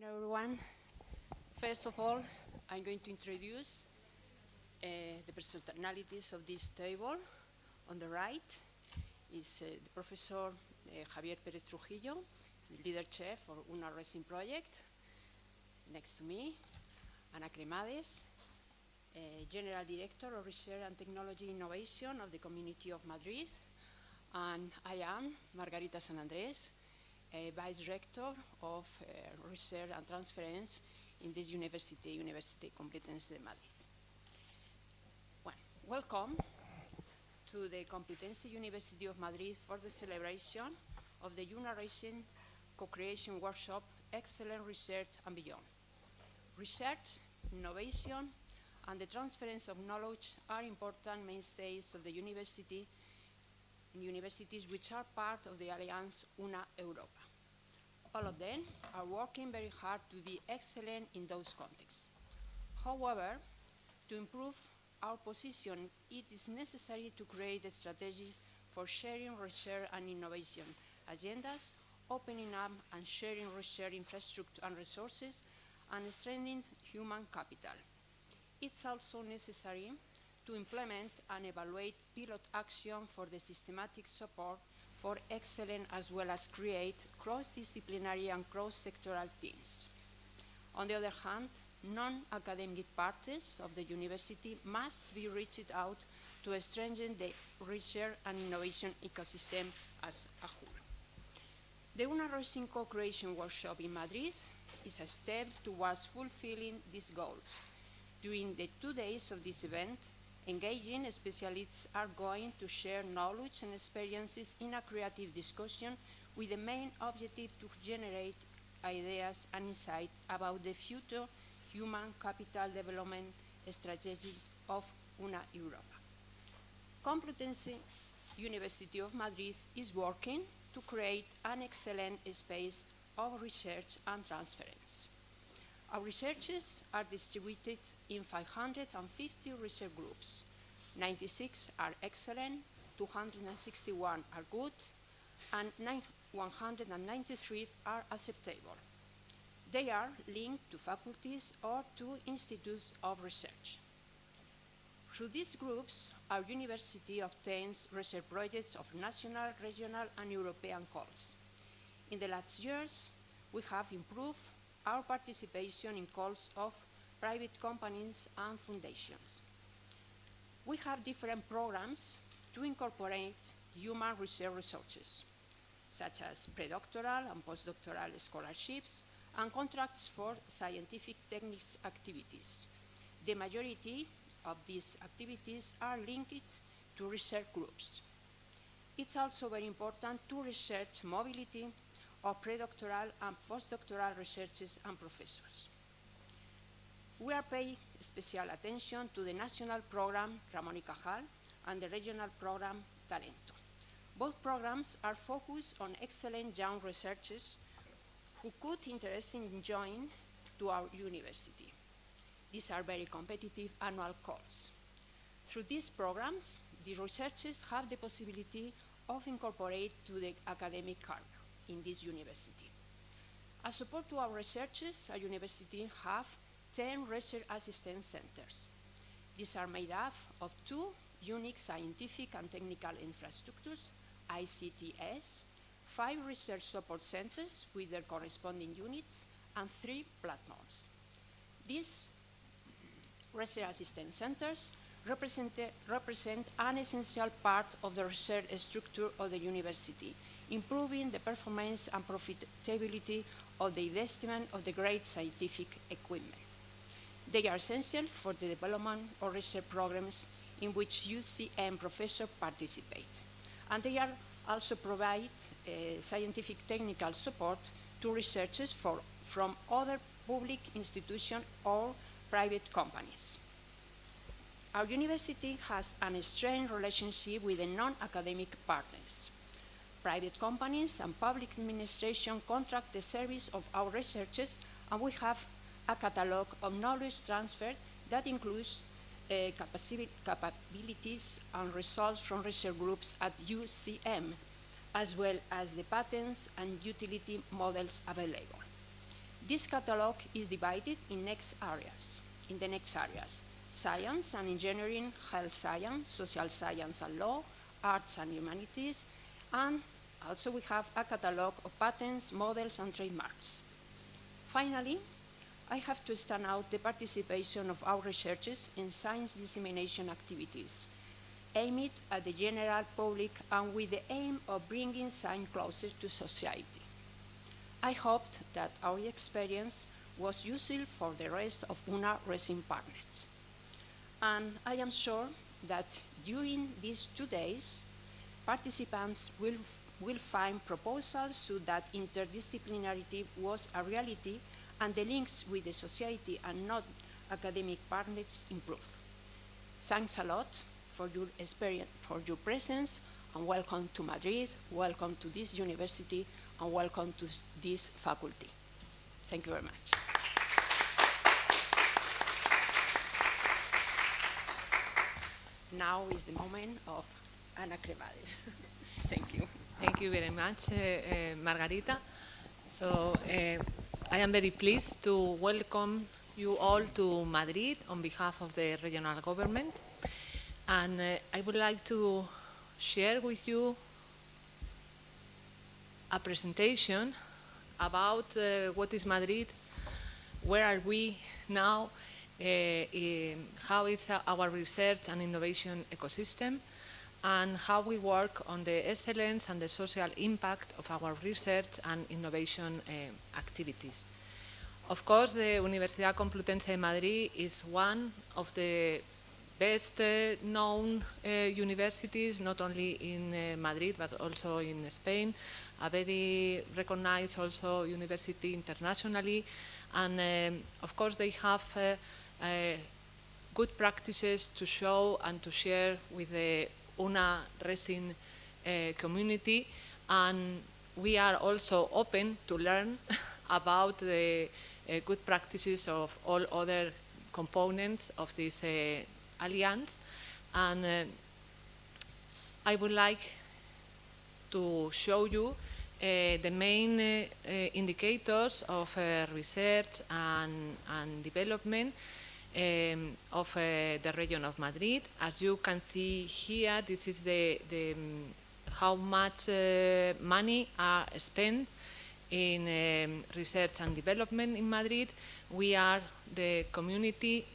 Morning, everyone. First of all, I'm going to introduce the personalities of this table. On the right is the Professor Javier Pérez Trujillo, leader chef for Una.Resin project. Next to me, Ana Cremades, General Director of Research and Technology Innovation of the Community of Madrid. And I am Margarita San Andres, Vice Rector of Research and Transference in this University Complutense de Madrid. Well, welcome to the Complutense University of Madrid for the celebration of the Una.Resin Co-Creation Workshop, Excellent Research and Beyond. Research, innovation, and the transference of knowledge are important mainstays of the universities which are part of the Alliance Una Europa. All of them are working very hard to be excellent in those contexts. However, to improve our position, it is necessary to create strategies for sharing research and innovation agendas, opening up and sharing research infrastructure and resources, and strengthening human capital. It's also necessary to implement and evaluate pilot action for the systematic support for excellence, as well as create cross-disciplinary and cross-sectoral teams. On the other hand, non-academic parties of the university must be reached out to strengthen the research and innovation ecosystem as a whole. The Una.Resin Co-Creation Workshop in Madrid is a step towards fulfilling these goals. During the 2 days of this event, engaging specialists are going to share knowledge and experiences in a creative discussion with the main objective to generate ideas and insight about the future human capital development strategy of Una Europa. Complutense University of Madrid is working to create an excellent space of research and transference. Our researchers are distributed in 550 research groups. 96 are excellent, 261 are good, and 193 are acceptable. They are linked to faculties or to institutes of research. Through these groups, our university obtains research projects of national, regional, and European calls. In the last years, we have improved our participation in calls of private companies and foundations. We have different programs to incorporate human research resources, such as predoctoral and postdoctoral scholarships and contracts for scientific techniques activities. The majority of these activities are linked to research groups. It's also very important to research mobility of predoctoral and postdoctoral researchers and professors. We are paying special attention to the national program Ramón y Cajal and the regional program Talento. Both programs are focused on excellent young researchers who could interested in joining to our university. These are very competitive annual calls. Through these programs, the researchers have the possibility of incorporating to the academic career in this university. As support to our researchers, our university have 10 research assistance centers. These are made up of 2 unique scientific and technical infrastructures, ICTS, 5 research support centers with their corresponding units, and 3 platforms. These research assistance centers represent an essential part of the research structure of the university, improving the performance and profitability of the investment of the great scientific equipment. They are essential for the development of research programs in which UCM professors participate. And they are also provide scientific technical support to researchers from other public institutions or private companies. Our university has a strained relationship with the non-academic partners. Private companies and public administration contract the service of our researchers, and we have a catalogue of knowledge transfer that includes capabilities and results from research groups at UCM, as well as the patents and utility models available. This catalog is divided in the next areas: science and engineering, health science, social science and law, arts and humanities, and also we have a catalog of patents, models, and trademarks. Finally, I have to stand out the participation of our researchers in science dissemination activities, aimed at the general public and with the aim of bringing science closer to society. I hoped that our experience was useful for the rest of Una.Resin partners. And I am sure that during these 2 days, participants will find proposals so that interdisciplinarity was a reality and the links with the society and non-academic partners improve. Thanks a lot for your experience, for your presence, and welcome to Madrid, welcome to this university, and welcome to this faculty. Thank you very much. Now is the moment of Ana Cremades. Thank you. Thank you very much, Margarita. So I am very pleased to welcome you all to Madrid on behalf of the regional government. And I would like to share with you a presentation about what is Madrid, where are we now, how is our research and innovation ecosystem, and how we work on the excellence and the social impact of our research and innovation activities. Of course, the Universidad Complutense de Madrid is one of the best known universities, not only in Madrid, but also in Spain, a very recognized also university internationally. And of course, they have good practices to show and to share with the Una.Resin community. And we are also open to learn about the good practices of all other components of this alliance. And I would like to show you the main indicators of research and development of the region of Madrid. As you can see here, this is the how much money are spent in research and development in Madrid. We are the community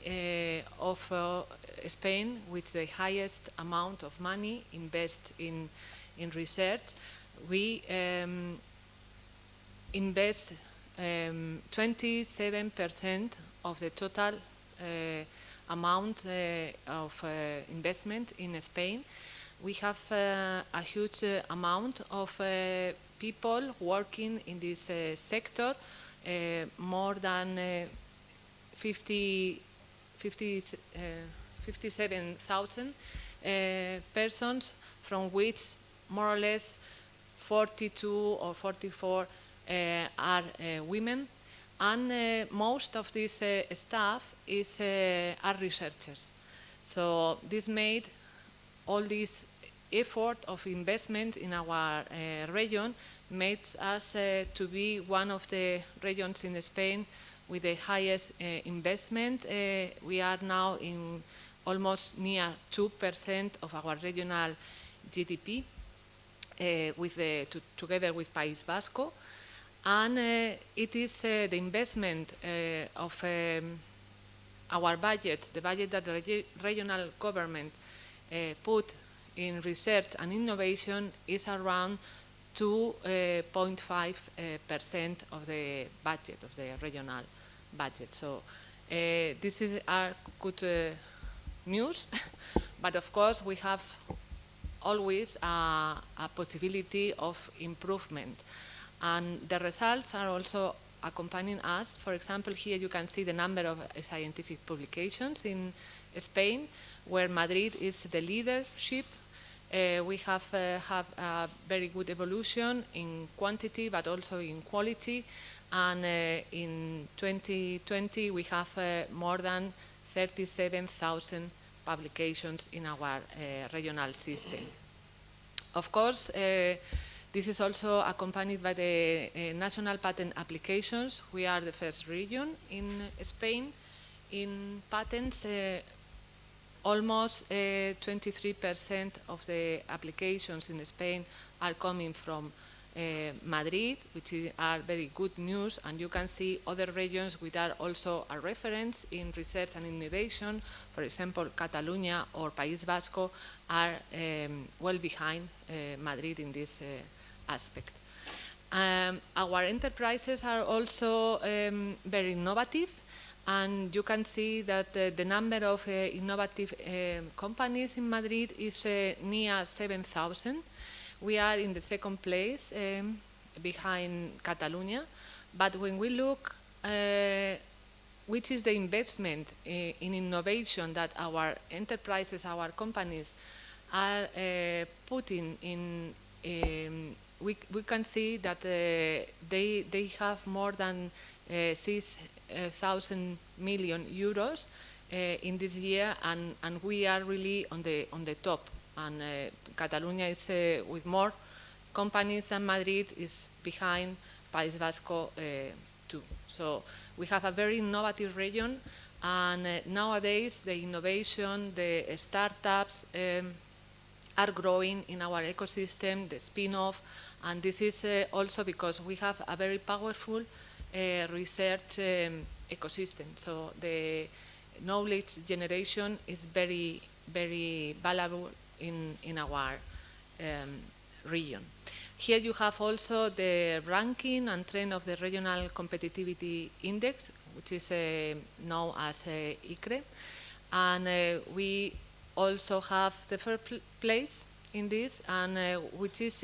of Spain with the highest amount of money invested in research. We invest 27% of the total amount of investment in Spain. We have a huge amount of people working in this sector, more than 57,000 persons, from which more or less 42 or 44 are women. And most of this staff are researchers. So this made all this effort of investment in our region makes us to be one of the regions in Spain with the highest investment. We are now in almost near 2% of our regional GDP, together with País Vasco. And it is the investment of our budget, the budget that the regional government put in research and innovation is around 2.5% of the budget, of the regional budget. So this is our good news, but of course we have always a possibility of improvement. And the results are also accompanying us. For example, here you can see the number of scientific publications in Spain, where Madrid is the leadership. We have a very good evolution in quantity, but also in quality. And in 2020, we have more than 37,000 publications in our regional system. Of course, This is also accompanied by the national patent applications. We are the first region in Spain. In patents, almost 23% of the applications in Spain are coming from Madrid, which are very good news, and you can see other regions which are also a reference in research and innovation. For example, Catalonia or País Vasco are well behind Madrid in this aspect. Our enterprises are also very innovative, and you can see that the number of innovative companies in Madrid is near 7,000. We are in the second place behind Catalonia, but when we look which is the investment in innovation that our enterprises, our companies are putting in, we can see that they have more than 6,000 million euros in this year, and we are really on the top. And Catalonia is with more companies than Madrid is behind País Vasco too. So we have a very innovative region, and nowadays the innovation, the startups are growing in our ecosystem, the spin-off, and this is also because we have a very powerful research ecosystem. So the knowledge generation is very, very valuable in our region. Here you have also the ranking and trend of the Regional Competitivity Index, which is known as ICRE. And we also have the first place in this, and which is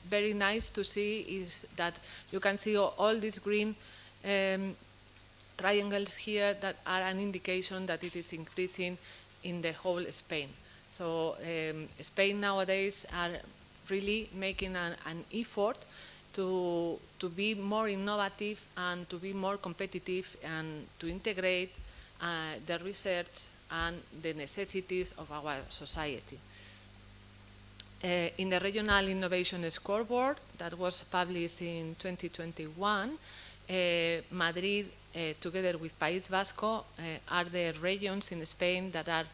very nice to see is that you can see all these green triangles here that are an indication that it is increasing in the whole Spain. So Spain nowadays are really making an effort to be more innovative and to be more competitive and to integrate the research and the necessities of our society. In the Regional Innovation Scoreboard that was published in 2021, Madrid, together with País Vasco, are the regions in Spain that are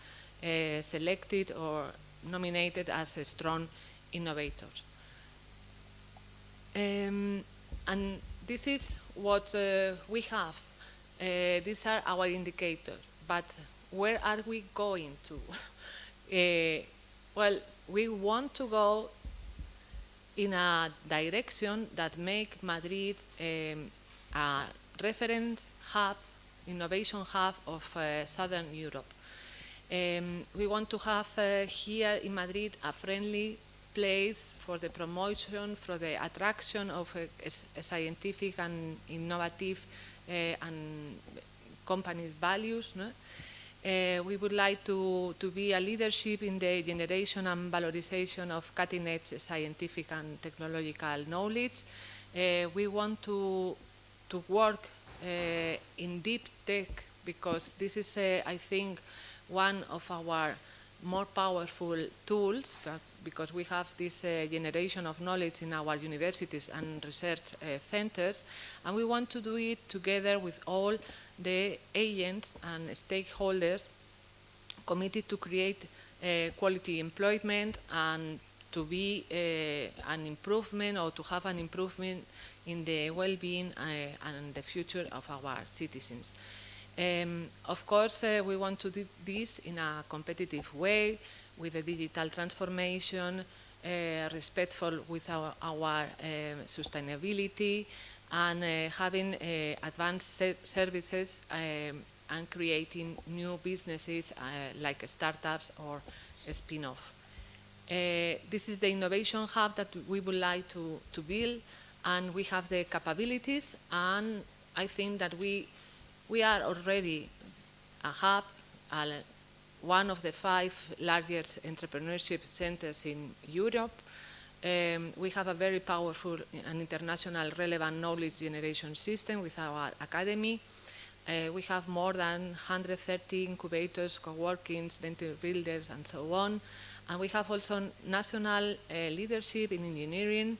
selected or nominated as strong innovators. And this is what we have. These are our indicators. But where are we going to? Well, we want to go in a direction that make Madrid a reference hub, innovation hub of Southern Europe. We want to have here in Madrid a friendly place for the promotion, for the attraction of scientific and innovative and companies' values. No? We would like to be a leadership in the generation and valorization of cutting-edge scientific and technological knowledge. We want to work in deep tech, because this is, I think, one of our more powerful tools, because we have this generation of knowledge in our universities and research centers, and we want to do it together with all the agents and stakeholders committed to create quality employment and to be an improvement, or to have an improvement in the well-being and the future of our citizens. Of course, we want to do this in a competitive way, with a digital transformation, respectful with our sustainability, and having advanced services and creating new businesses like startups or spin-off. This is the innovation hub that we would like to build, and we have the capabilities, and I think that we are already a hub, one of the 5 largest entrepreneurship centers in Europe. We have a very powerful and international relevant knowledge generation system with our academy. We have more than 130 incubators, co-workings, venture builders, and so on. And we have also national leadership in engineering,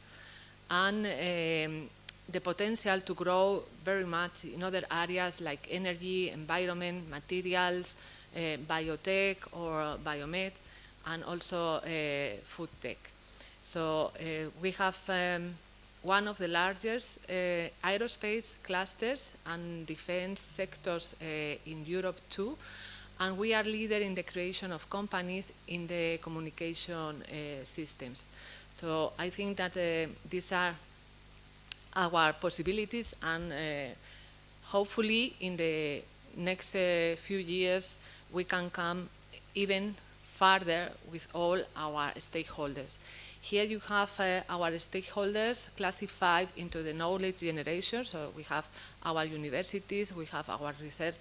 and the potential to grow very much in other areas like energy, environment, materials, biotech or biomed, and also food tech. So we have one of the largest aerospace clusters and defense sectors in Europe too, and we are leader in the creation of companies in the communication systems. So I think that these are our possibilities, and hopefully in the next few years we can come even further with all our stakeholders. Here you have our stakeholders classified into the knowledge generation. So we have our universities, we have our research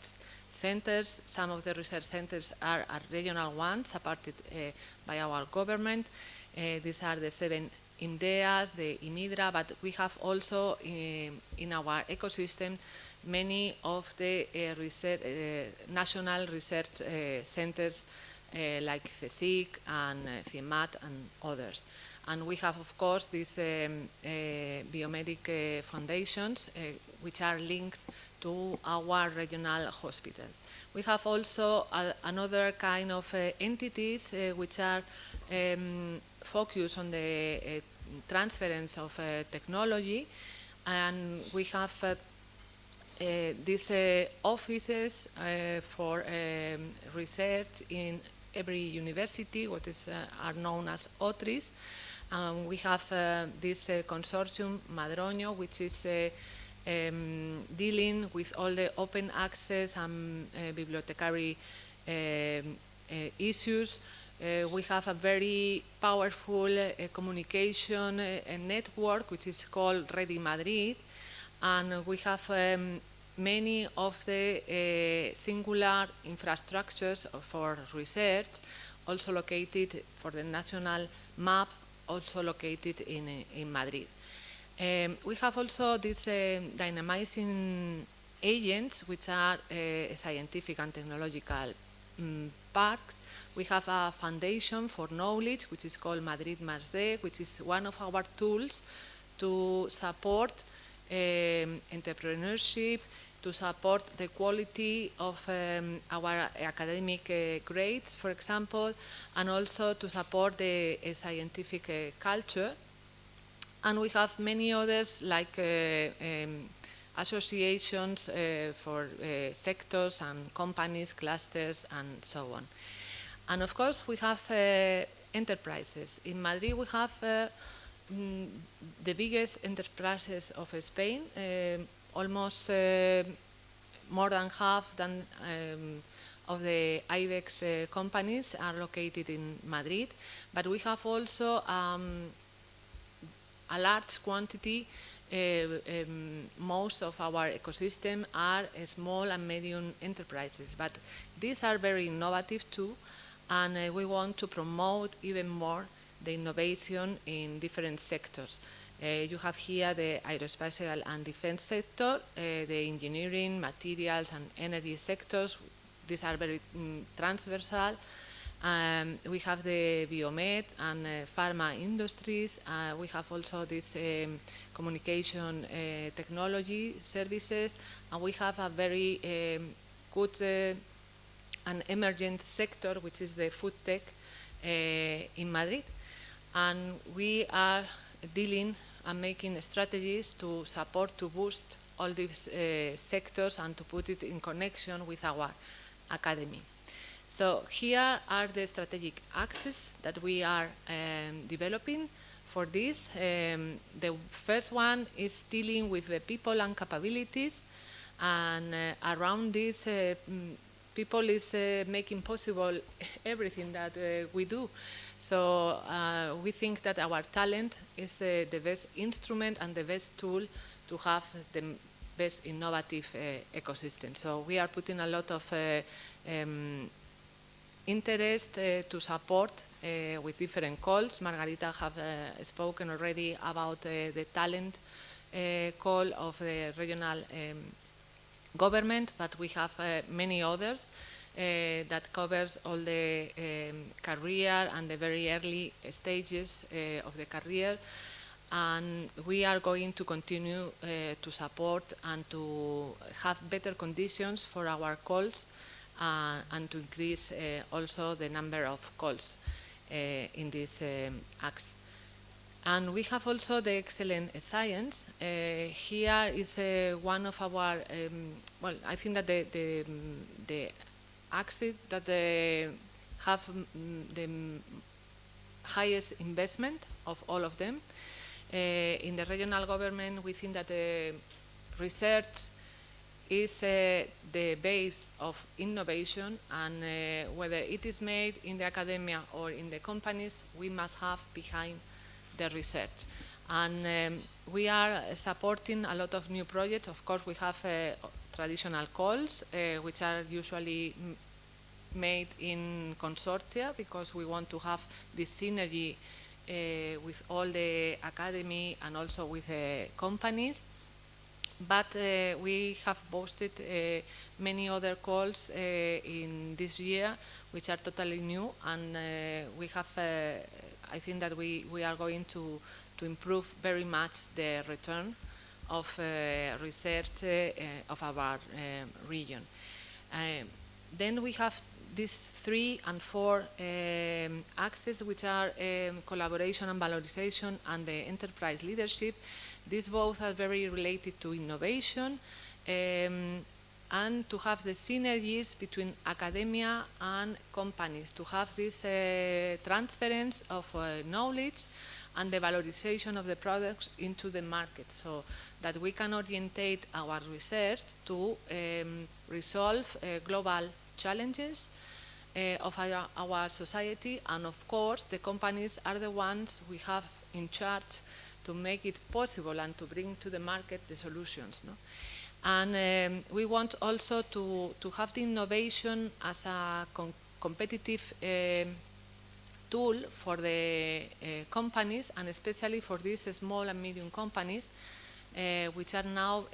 centers. Some of the research centers are regional ones supported by our government. These are the 7 INDEAs, the IMIDRA, but we have also in our ecosystem many of the national research centers like CSIC and CIEMAT and others. And we have, of course, these biomedic foundations, which are linked to our regional hospitals. We have also another kind of entities which are focused on the transference of technology, and we have these offices for research in every university, what are known as OTRIs. We have this consortium, Madroño, which is dealing with all the open access and bibliotecary issues. We have a very powerful communication network, which is called Ready Madrid, and we have many of the singular infrastructures for research, also located for the national map, also located in Madrid. We have also these dynamizing agents, which are scientific and technological parks. We have a foundation for knowledge, which is called Madrid +D, which is one of our tools to support entrepreneurship, to support the quality of our academic grades, for example, and also to support the scientific culture. And we have many others like associations for sectors and companies, clusters, and so on. And of course, we have enterprises. In Madrid, we have the biggest enterprises of Spain. Almost more than half of the IBEX companies are located in Madrid, but we have also a large quantity. Most of our ecosystem are small and medium enterprises, but these are very innovative too, and we want to promote even more the innovation in different sectors. You have here the aerospatial and defense sector, the engineering, materials, and energy sectors. These are very transversal. We have the biomed and pharma industries. We have also this communication technology services, and we have a very good and emergent sector, which is the food tech in Madrid. And we are dealing and making strategies to support, to boost all these sectors and to put it in connection with our academy. So here are the strategic axes that we are developing for this. The first one is dealing with the people and capabilities, and around this, people is making possible everything that we do. So we think that our talent is the best instrument and the best tool to have the best innovative ecosystem. So we are putting a lot of interest to support with different calls. Margarita have spoken already about the talent call of the regional government, but we have many others that covers all the career and the very early stages of the career. and we are going to continue to support and to have better conditions for our calls and to increase also the number of calls in these acts. And we have also the excellent science. Here is one of our, well, I think that the axis that have the highest investment of all of them. In the regional government, we think that the research is the base of innovation, and whether it is made in the academia or in the companies, we must have behind the research. And we are supporting a lot of new projects. Of course, we have traditional calls, which are usually made in consortia, because we want to have this synergy with all the academy and also with companies. But we have boosted many other calls in this year, which are totally new, and we have, I think that we are going to improve very much the return of research of our region. Then we have these 3 and 4 axes, which are collaboration and valorization and the enterprise leadership. These both are very related to innovation and to have the synergies between academia and companies, to have this transference of knowledge and the valorization of the products into the market, so that we can orientate our research to resolve global challenges of our society. And of course, the companies are the ones we have in charge to make it possible and to bring to the market the solutions. No? And we want also to have the innovation as a competitive tool for the companies, and especially for these small and medium companies, which are now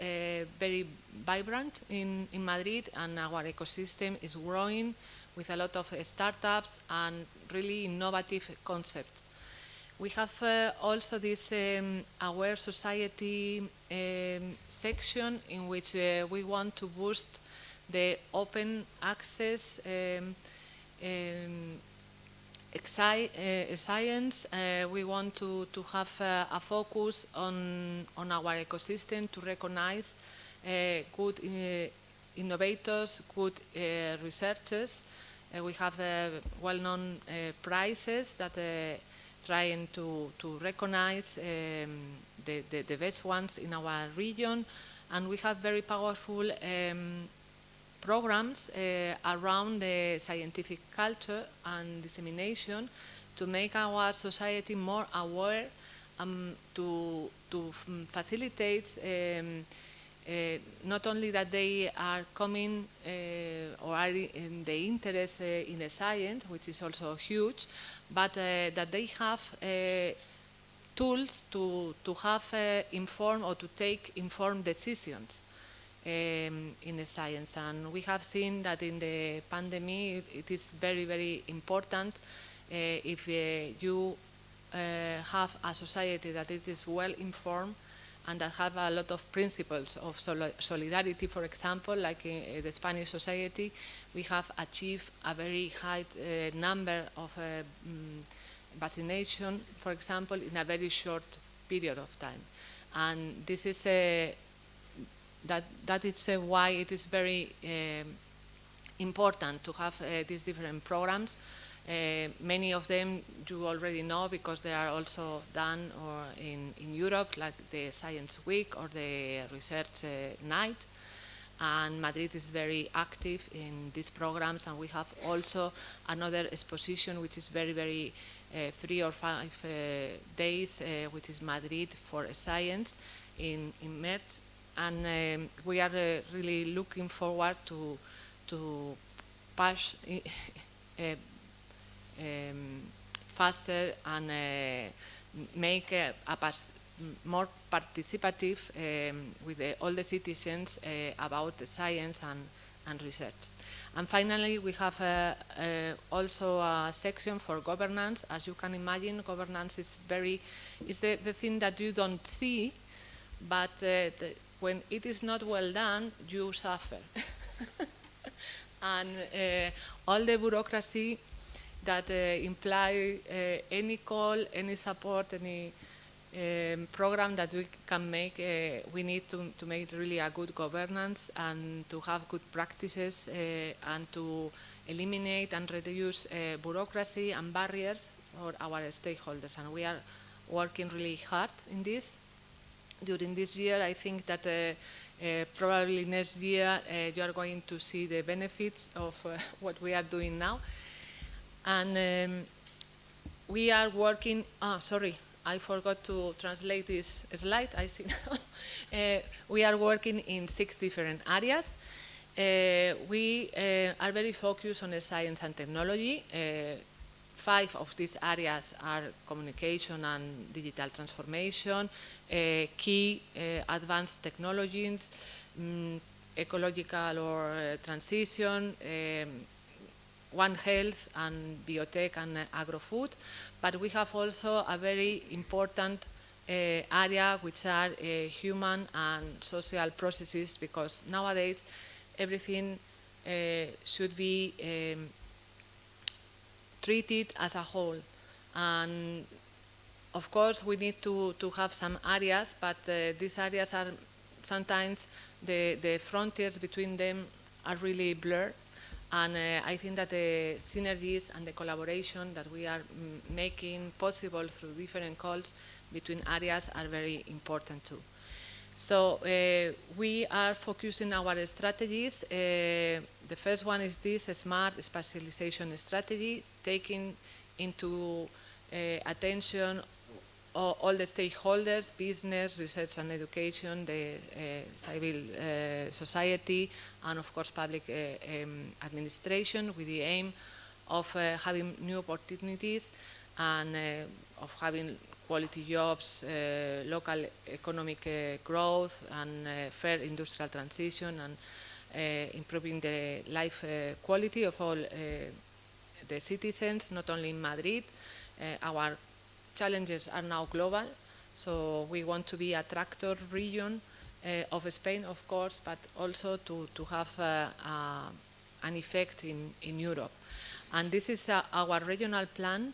very vibrant in Madrid, and our ecosystem is growing with a lot of startups and really innovative concepts. We have also this Aware Society section, in which we want to boost the open access science. We want to have a focus on our ecosystem to recognize good innovators, good researchers. We have well-known prizes that trying to recognize the best ones in our region, and we have very powerful programs around the scientific culture and dissemination to make our society more aware, to facilitate not only that they are coming or are in the interest in the science, which is also huge, but that they have tools to have informed or to take informed decisions in the science. And we have seen that in the pandemic it is very, very important if you have a society that it is well informed and that have a lot of principles of solidarity. For example, like in the Spanish society, we have achieved a very high number of vaccination, for example, in a very short period of time. And this is that is why it is very important to have these different programs. Many of them you already know, because they are also done or in Europe, like the Science Week or the Research Night. And Madrid is very active in these programs, and we have also another exposition which is very, very 3 or 5 days, which is Madrid for Science in March. And we are really looking forward to push faster and make a more participative with all the citizens about the science and research. And finally, we have also a section for governance. As you can imagine, governance is the thing that you don't see, but when it is not well done, you suffer. And all the bureaucracy that imply any call, any support, any program that we can make, we need to make really a good governance and to have good practices and to eliminate and reduce bureaucracy and barriers for our stakeholders. And we are working really hard in this. During this year, I think that probably next year you are going to see the benefits of what we are doing now. And we are working, sorry, I forgot to translate this slide, I see now. We are working in 6 different areas. We are very focused on the science and technology. 5 of these areas are communication and digital transformation, key advanced technologies, ecological or transition, One Health and biotech and agro-food. But we have also a very important area which are human and social processes, because nowadays everything should be treated as a whole. And of course we need to have some areas, but these areas are sometimes the frontiers between them are really blurred. And I think that the synergies and the collaboration that we are making possible through different calls between areas are very important too. So we are focusing our strategies. The first one is this smart specialization strategy, taking into attention all the stakeholders, business, research and education, the civil society, and of course public administration, with the aim of having new opportunities and of having quality jobs, local economic growth, and fair industrial transition, and improving the life quality of all the citizens, not only in Madrid. Our challenges are now global, so we want to be a tractor region of Spain, of course, but also to have an effect in Europe. And this is our regional plan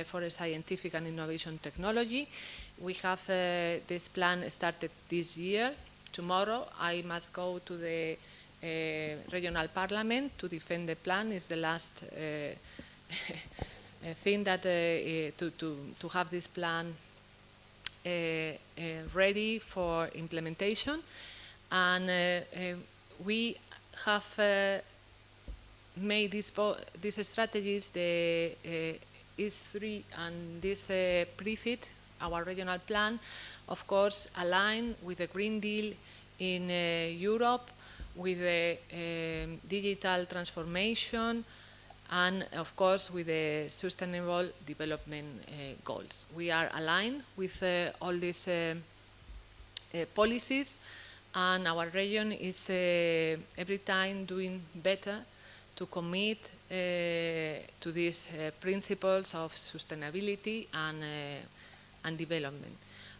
for scientific and innovation technology. We have this plan started this year. Tomorrow I must go to the regional parliament to defend the plan. It's the last thing that to have this plan ready for implementation. And we have made these strategies, the IS3 and this PREFIT, our regional plan, of course, align with the Green Deal in Europe, with the digital transformation, and of course with the sustainable development goals. We are aligned with all these policies, and our region is every time doing better to commit to these principles of sustainability and development.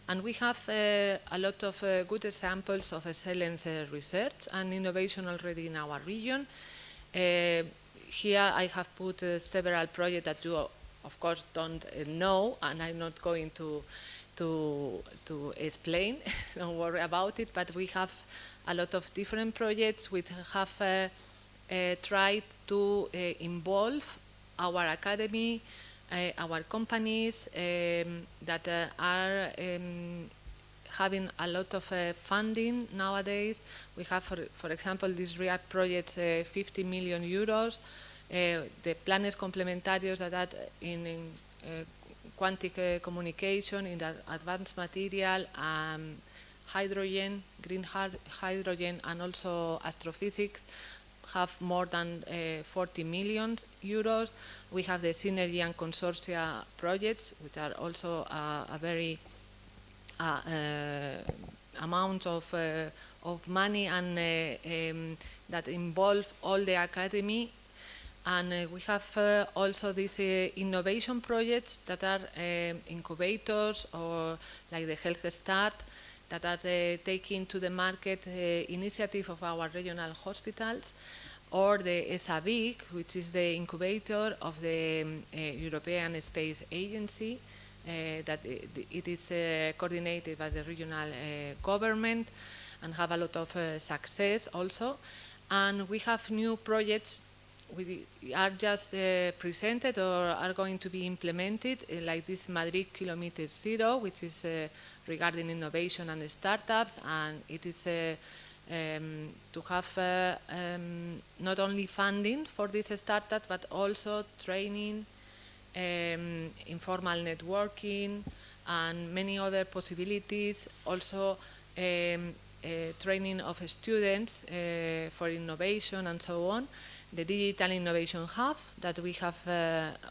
And we have a lot of good examples of excellence research and innovation already in our region. Here I have put several projects that you, of course, don't know, and I'm not going to explain. Don't worry about it. But we have a lot of different projects which have tried to involve our academy, our companies that are having a lot of funding nowadays. We have, for example, this REACT project, 50 million euros. The planes complementarios that are in quantic communication, in the advanced material, hydrogen, green hydrogen, and also astrophysics have more than 40 million euros. We have the synergy and consortia projects, which are also a very amount of money and that involve all the academy. And we have also these innovation projects that are incubators, or like the Health Start, that are taking to the market initiative of our regional hospitals, or the Sdgs, which is the incubator of the European Space Agency, that it is coordinated by the regional government and have a lot of success also. And we have new projects we are just presented or are going to be implemented, like this Madrid Kilometer Zero, which is regarding innovation and startups, and it is to have not only funding for this startup, but also training, informal networking, and many other possibilities. Also training of students for innovation and so on. The Digital Innovation Hub that we have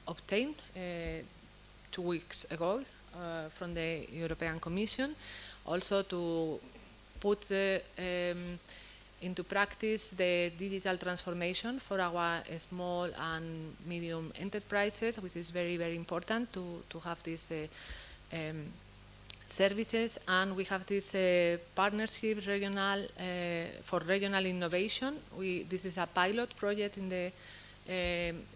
obtained 2 weeks ago from the European Commission, also to put into practice the digital transformation for our small and medium enterprises, which is very, very important to have these services. And we have this partnership regional for regional innovation. This is a pilot project in the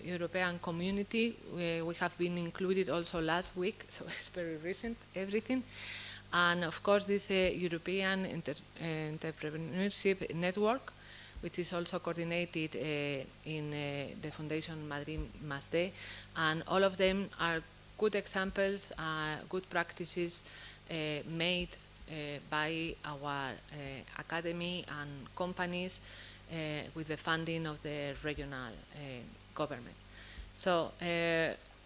European community. We have been included also last week, so it's very recent, everything. And of course, this European Entrepreneurship Network, which is also coordinated in the Foundation Madrid +D. And all of them are good examples, good practices made by our academy and companies with the funding of the regional government. So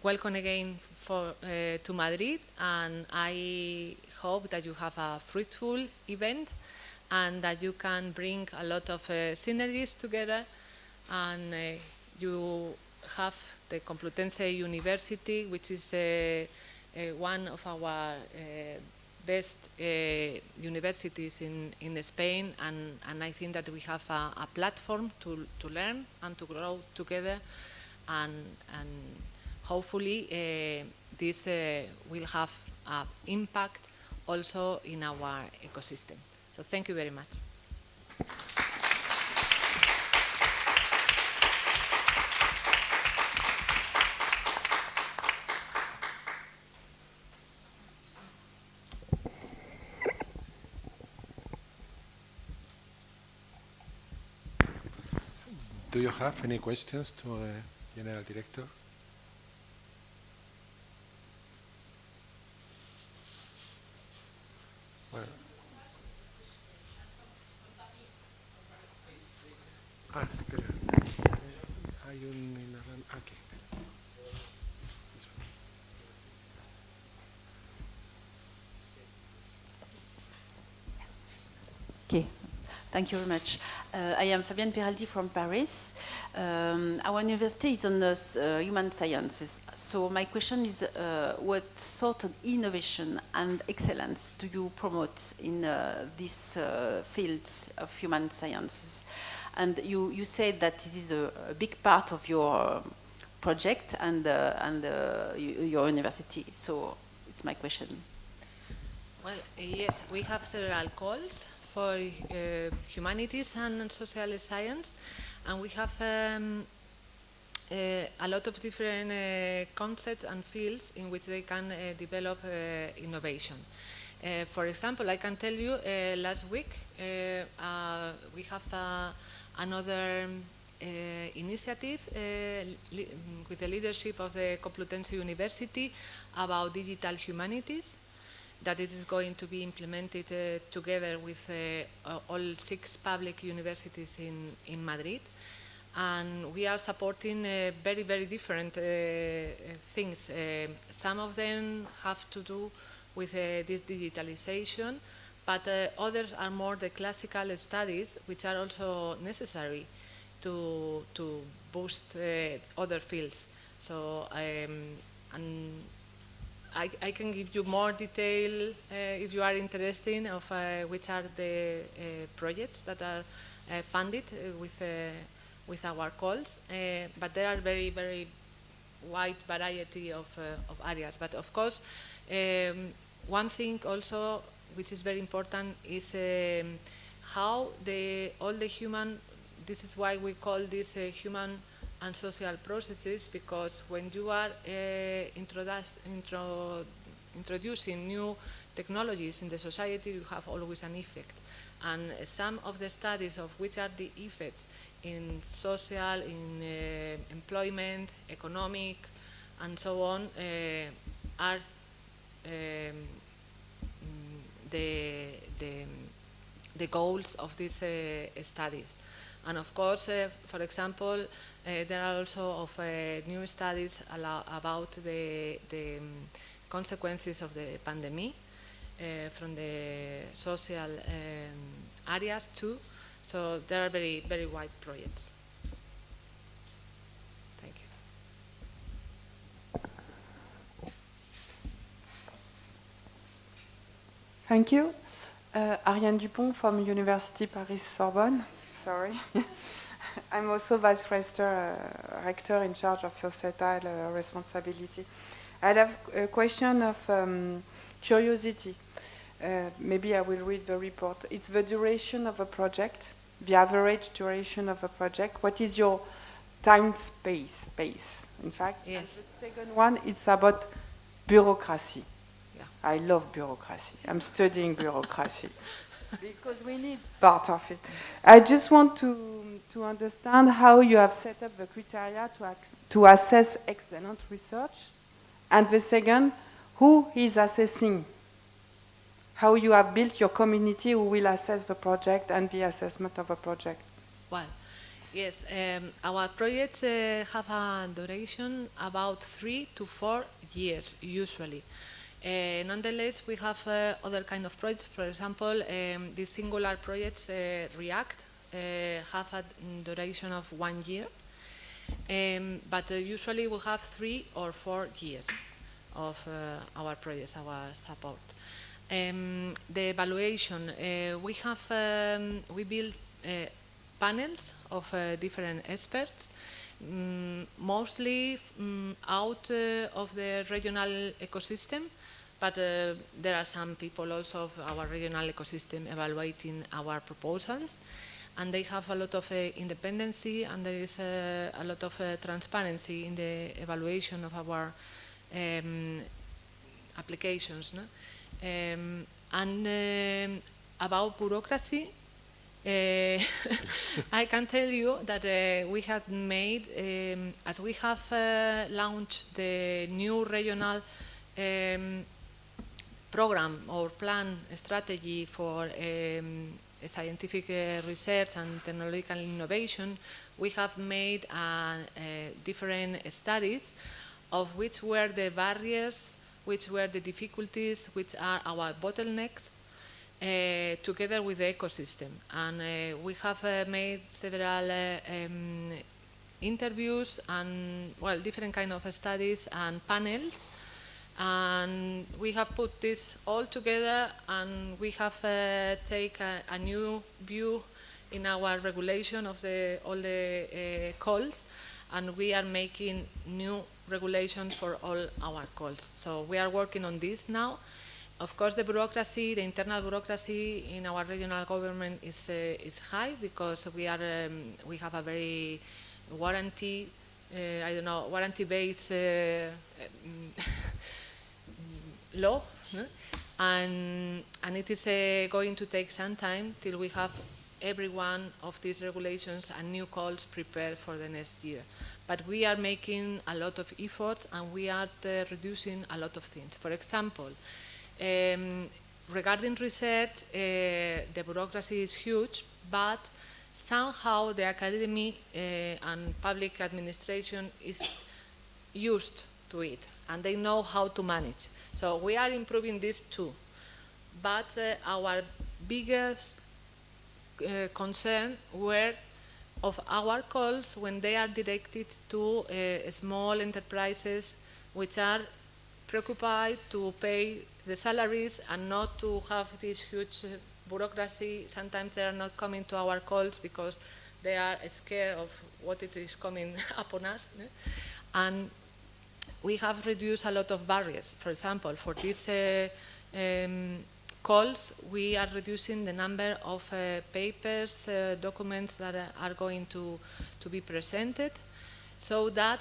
welcome again to Madrid, and I hope that you have a fruitful event and that you can bring a lot of synergies together, and you have the Complutense University, which is one of our best universities in Spain, and I think that we have a platform to learn and to grow together, and hopefully this will have an impact also in our ecosystem. So thank you very much. Do you have any questions to the General Director? Well, espera. Hay aquí. Okay. Thank you very much. I am Fabian Perliner from Paris. Our university is on human sciences. So my question is, what sort of innovation and excellence do you promote in these fields of human sciences? And you said that it is a big part of your project and your university. So it's my question. Well, yes, we have several calls for humanities and social science, and we have a lot of different concepts and fields in which they can develop innovation. For example, I can tell you last week we have another initiative with the leadership of the Complutense University about digital humanities, that it is going to be implemented together with all 6 public universities in Madrid. And we are supporting very, very different things. Some of them have to do with this digitalization, but others are more the classical studies, which are also necessary to boost other fields. So I can give you more detail if you are interested of which are the projects that are funded with our calls, but there are very, very wide variety of areas. But of course, one thing also which is very important is how all the human, this is why we call this human and social processes, because when you are introducing new technologies in the society, you have always an effect. And some of the studies of which are the effects in social, in employment, economic, and so on, are the goals of these studies. And of course, for example, there are also of new studies about the consequences of the pandemic from the social areas too. So there are very, very wide projects. Thank you. Thank you. Ariane Dupont from University Paris-Sorbonne. Sorry. I'm also Vice Rector in charge of societal responsibility. I have a question of curiosity. Maybe I will read the report. It's the duration of a project, the average duration of a project. What is your time space, in fact? Yes. And the second one, it's about bureaucracy. Yeah. I love bureaucracy. I'm studying bureaucracy because we need part of it. I just want to understand how you have set up the criteria to assess excellent research. And the second, who is assessing? How you have built your community who will assess the project and the assessment of a project? Well, yes, our projects have a duration about 3 to 4 years, usually. Nonetheless, we have other kind of projects. For example, the singular projects, React, have a duration of 1 year. But usually we have 3 or 4 years of our projects, our support. The evaluation, we build panels of different experts, mostly out of the regional ecosystem, but there are some people also of our regional ecosystem evaluating our proposals, and they have a lot of independency, and there is a lot of transparency in the evaluation of our applications. No? About bureaucracy, I can tell you that we have made, as we have launched the new regional program or plan strategy for scientific research and technological innovation, we have made different studies of which were the barriers, which were the difficulties, which are our bottlenecks, together with the ecosystem. And we have made several interviews and, well, different kind of studies and panels. And we have put this all together, and we have taken a new view in our regulation of all the calls, and we are making new regulations for all our calls. So we are working on this now. Of course, the bureaucracy, the internal bureaucracy in our regional government is high, because we have a very warranty-based law, no? and it is going to take some time till we have every one of these regulations and new calls prepared for the next year. But we are making a lot of effort, and we are reducing a lot of things. For example, regarding research, the bureaucracy is huge, but somehow the academy and public administration is used to it, and they know how to manage. So we are improving this too. But our biggest concern were of our calls when they are directed to small enterprises which are preoccupied to pay the salaries and not to have this huge bureaucracy. Sometimes they are not coming to our calls because they are scared of what it is coming upon us. And we have reduced a lot of barriers. For example, for these calls, we are reducing the number of papers, documents that are going to be presented, so that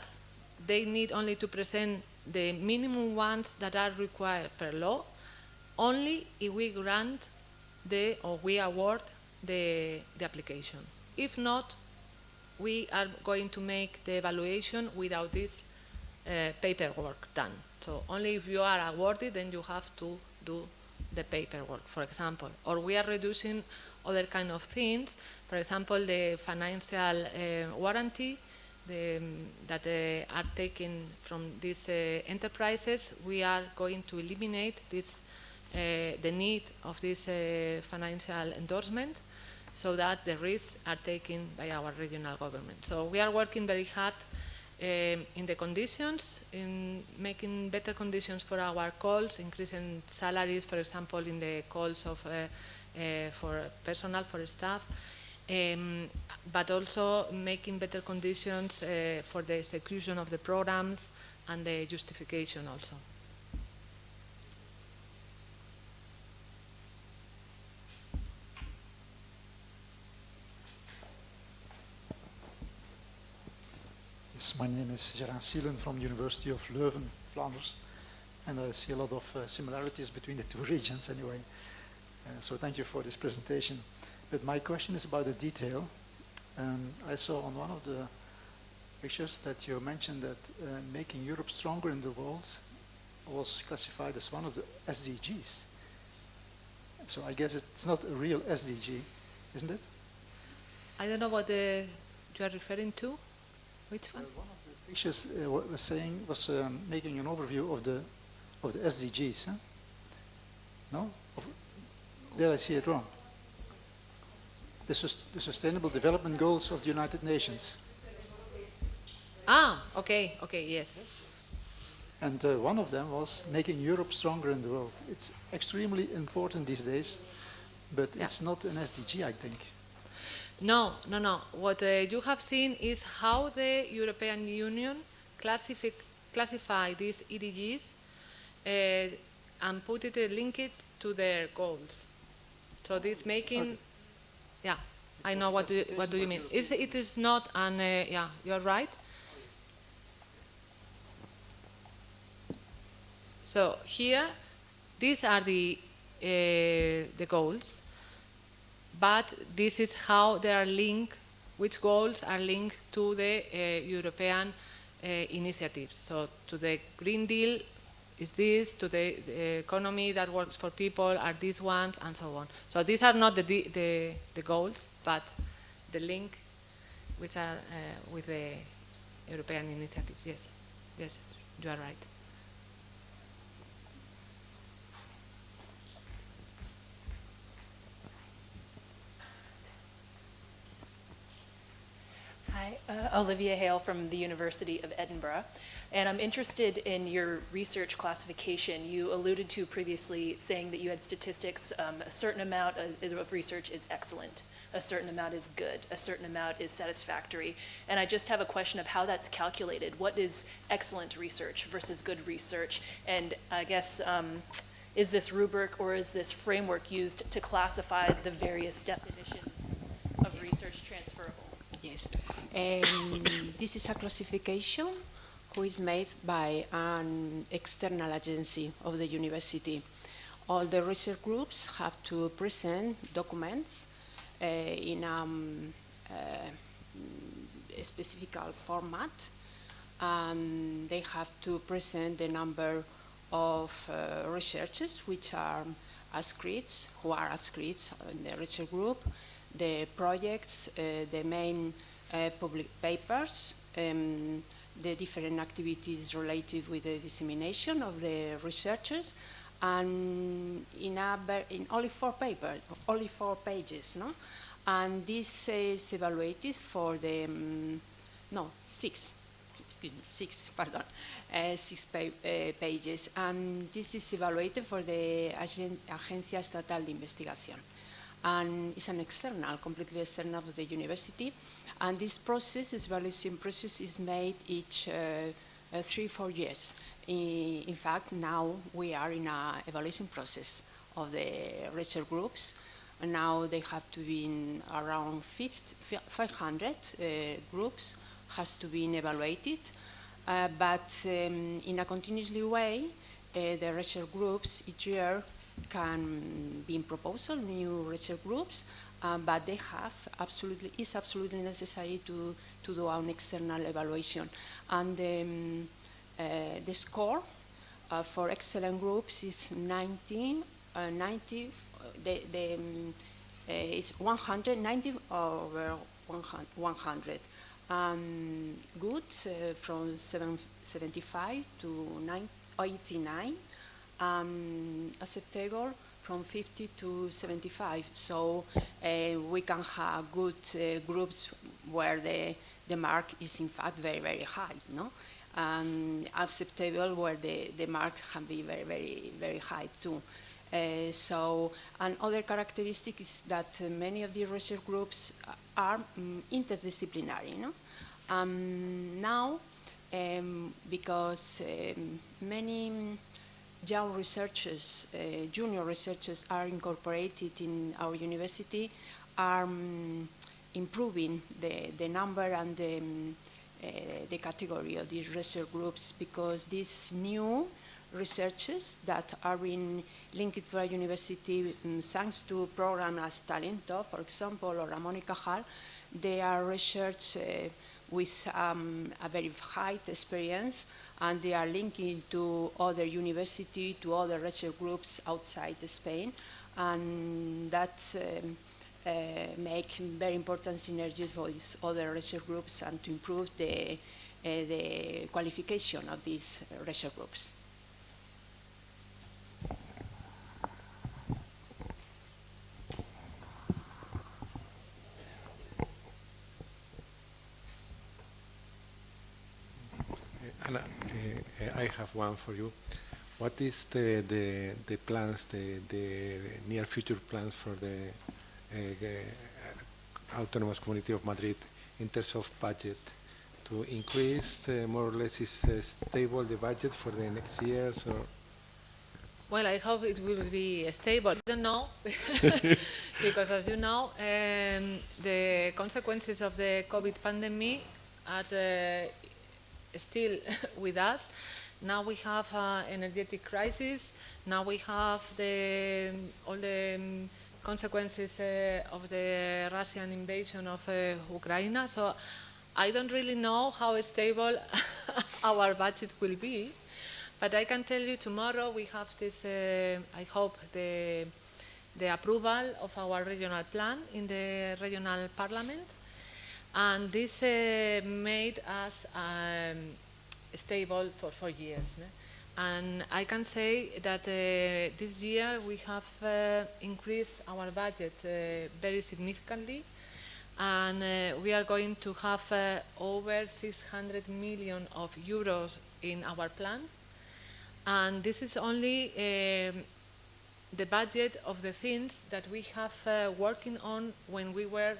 they need only to present the minimum ones that are required per law, only if we grant or we award the application. If not, we are going to make the evaluation without this paperwork done. So only if you are awarded, then you have to do the paperwork, for example. Or we are reducing other kind of things. For example, the financial warranty that are taken from these enterprises. We are going to eliminate this, the need of this financial endorsement, so that the risks are taken by our regional government. So we are working very hard in the conditions, in making better conditions for our calls, increasing salaries, for example, in the calls of for personnel, for staff, but also making better conditions for the execution of the programs and the justification also. Yes, my name is Gerard Sielen from University of Leuven, Flanders, and I see a lot of similarities between the two regions anyway. So thank you for this presentation. But my question is about the detail. I saw on one of the pictures that you mentioned that making Europe stronger in the world was classified as one of the SDGs. So I guess it's not a real SDG, isn't it? I don't know what you are referring to. Which one? One of the pictures was making an overview of the SDGs. Huh? No? Did I see it wrong? The Sustainable Development Goals of the United Nations. Ah, okay, yes. And one of them was making Europe stronger in the world. It's extremely important these days, but it's not an SDG, I think. No. What you have seen is how the European Union classify these EDGs and put it, link it to their goals. So this making, yeah, I know what do you mean. It is not an, yeah, you're right. So here, these are the goals, but this is how they are linked, which goals are linked to the European initiatives. So to the Green Deal is this, to the economy that works for people are these ones, and so on. So these are not the goals, but the link which are with the European initiatives. Yes, you are right. Hi, Olivia Hale from the University of Edinburgh, and I'm interested in your research classification. You alluded to previously saying that you had statistics, a certain amount of research is excellent, a certain amount is good, a certain amount is satisfactory, and I just have a question of how that's calculated. What is excellent research versus good research? And I guess, is this rubric or is this framework used to classify the various definitions of research transferable? Yes. This is a classification which is made by an external agency of the university. All the research groups have to present documents in a specific format, and they have to present the number of researchers which are adscripts, who are adscripts in the research group, the projects, the main public papers, the different activities related with the dissemination of the researchers, and in only 4 pages, no? And this is evaluated for the, 6 pages, and this is evaluated for the Agencia Estatal de Investigación. And it's an external, completely external of the university. And this process, this evaluation process, is made each 3-4 years. In fact, now we are in an evaluation process of the research groups. And now they have to be in around 500 groups has to be evaluated. But in a continuously way, the research groups each year can be in proposal, new research groups, but they have it's absolutely necessary to do an external evaluation. And the score for excellent groups is 90, is 190 over 100. Good from 75 to 89. Acceptable from 50 to 75. So we can have good groups where the mark is in fact very, very high, no? Acceptable where the mark can be very, very, very high too. So another characteristic is that many of the research groups are interdisciplinary, no? Now, because many young researchers, junior researchers are incorporated in our university, are improving the number and the category of these research groups, because these new researchers that are being linked to our university thanks to programs as Talento, for example, or Ramón y Cajal, they are research with a very high experience, and they are linking to other universities, to other research groups outside Spain, and that make very important synergies for these other research groups and to improve the qualification of these research groups. Anna, I have one for you. What is the plans, the near future plans for the Autonomous Community of Madrid in terms of budget? To increase, more or less, is stable the budget for the next years, or? Well, I hope it will be stable. I don't know, because as you know, the consequences of the COVID pandemic are still with us. Now we have an energetic crisis. Now we have all the consequences of the Russian invasion of Ukraine. So I don't really know how stable our budget will be. But I can tell you tomorrow we have this, I hope, the approval of our regional plan in the regional parliament. And this made us stable for 4 years. And I can say that this year we have increased our budget very significantly. And we are going to have over 600 million of euros in our plan. And this is only the budget of the things that we have working on when we were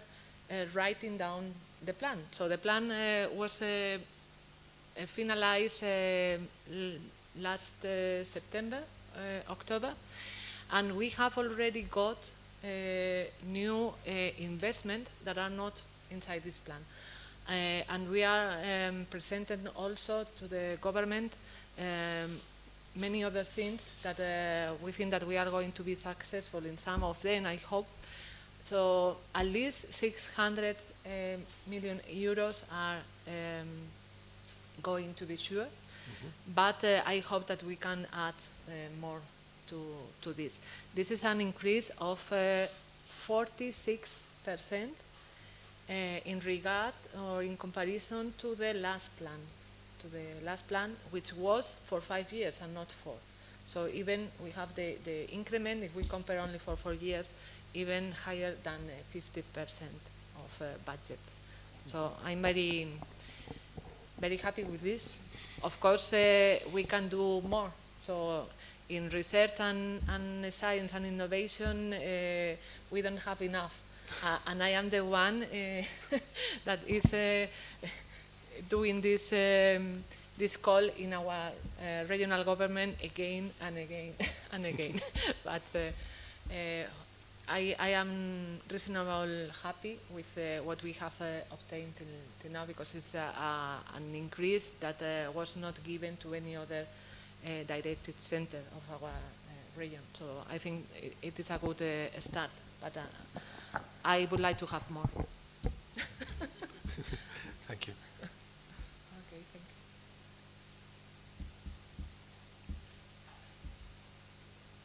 writing down the plan. So the plan was finalized last September, October, and we have already got new investment that are not inside this plan. And we are presenting also to the government many other things that we think that we are going to be successful in some of them, I hope. So at least 600 million euros are going to be sure, but I hope that we can add more to this. This is an increase of 46% in regard or in comparison to the last plan, which was for 5 years and not 4. So even we have the increment, if we compare only for 4 years, even higher than 50% of budget. So I'm very very happy with this. Of course, we can do more. So in research and science and innovation, we don't have enough. And I am the one that is doing this call in our regional government again and again and again. But I am reasonably happy with what we have obtained till now, because it's an increase that was not given to any other directed center of our region. So I think it is a good start, but I would like to have more. Thank you. Okay, thank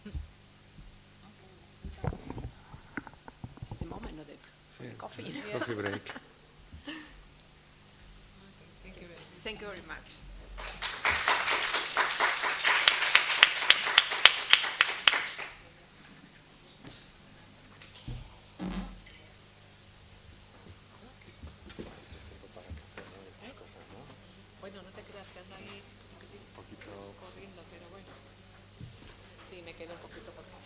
you. It's the moment of the Sí, coffee. coffee break. Okay, thank you very much. Thank you very much. Bueno, no te creas que anda ahí corriendo, pero bueno. Sí, me quedo un poquito por favor.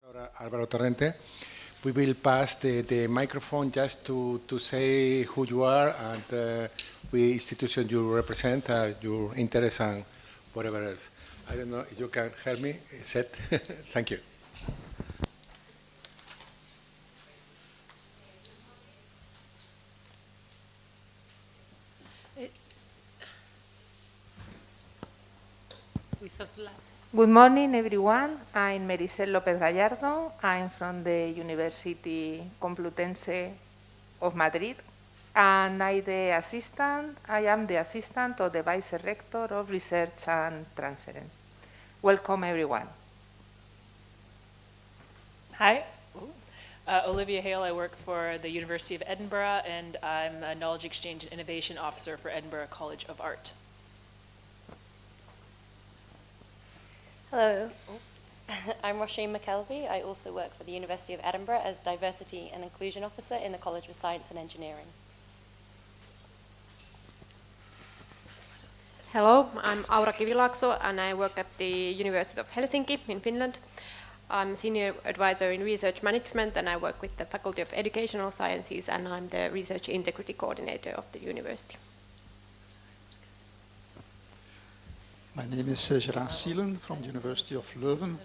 Álvaro Torrente. We will pass the microphone just to say who you are and which institution you represent, your interests and whatever else. I don't know if you can help me, Seth. Thank you. Good morning, everyone. I'm Merisel López Gallardo. I'm from the University Complutense of Madrid, and I am the assistant of the Vice Rector of Research and Transference. Welcome, everyone. Hi. Olivia Hale, I work for the University of Edinburgh, and I'm a Knowledge Exchange and Innovation Officer for Edinburgh College of Art. Hello, I'm Roisin McKelvey. I also work for the University of Edinburgh as Diversity and Inclusion Officer in the College of Science and Engineering. Hello, I'm Aura Kivilaakso and I work at the University of Helsinki in Finland. I'm Senior Advisor in Research Management and I work with the Faculty of Educational Sciences and I'm the Research Integrity Coordinator of the university. My name is Gerard Sielen from the University of Leuven.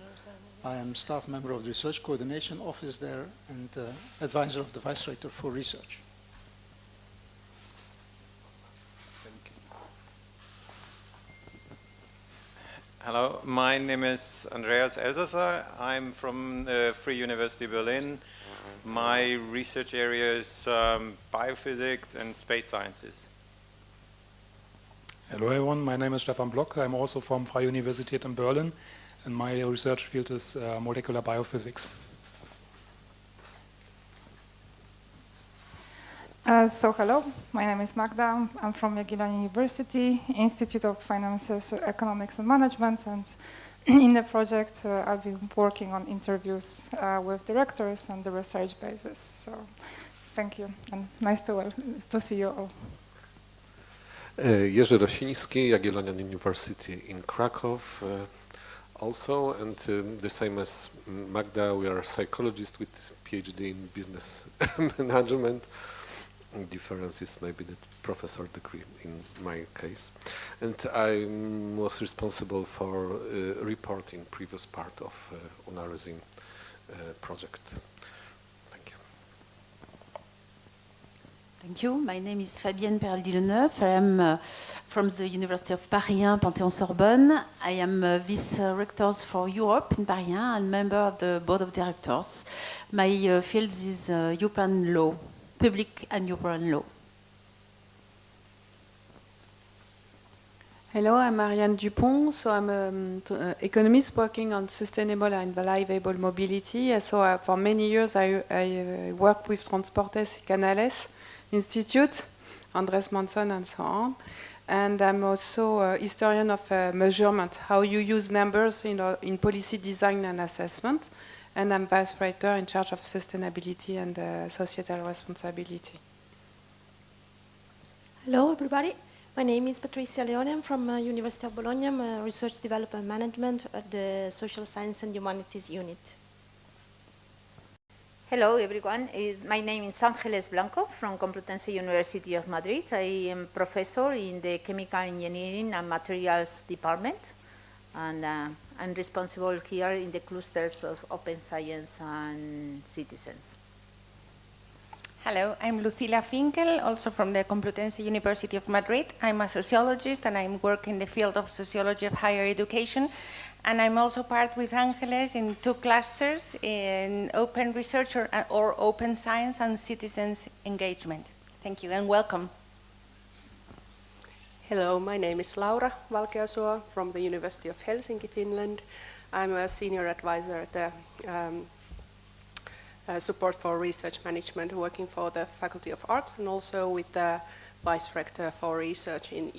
I am staff member of the Research Coordination Office there and advisor of the Vice Rector for Research. Hello, my name is Andreas Elsasser. I'm from the Free University Berlin. My research area is biophysics and space sciences. Hello everyone, my name is Stefan Block. I'm also from Freie Universität in Berlin and my research field is molecular biophysics. So hello, my name is Magda. I'm from Jagiellonian University, Institute of Finances, Economics and Management, and in the project I've been working on interviews with directors and the research basis. So thank you and nice to see you all. Jerzy Rosiński, Jagiellonian University in Krakow also, and the same as Magda, we are psychologists with PhD in business management. Difference is maybe the professor degree in my case. And I was responsible for reporting previous part of Una.Resin project. Thank you. My name is Fabienne Perliner. I am from the University of Paris 1, Panthéon-Sorbonne. I am Vice-Rector for Europe in Paris 1 and member of the Board of Directors. My field is European law, public and European law. Hello, I'm Ariane Dupont. So I'm an economist working on sustainable and valuable mobility. So for many years I work with Transportes Canales Institute, Andres Manson and so on. And I'm also a historian of measurement, how you use numbers in policy design and assessment. And I'm vice rector in charge of sustainability and societal responsibility. Hello, everybody. My name is Patricia Allen. I'm from University of Bologna. I'm a research development management at the Social Science and Humanities Unit. Hello, everyone. My name is Ángeles Blanco from Complutense University of Madrid. I am professor in the Chemical Engineering and Materials Department, and I'm responsible here in the clusters of Open Science and Citizens. Hello, I'm Lucila Finkel, also from the Complutense University of Madrid. I'm a sociologist and I work in the field of sociology of higher education. And I'm also part with Ángeles in two clusters in open research or open science and citizens engagement. Thank you and welcome. Hello, my name is Laura Valkeasuo from the University of Helsinki, Finland. I'm a senior advisor at the support for research management working for the Faculty of Arts and also with the Vice Rector for Research in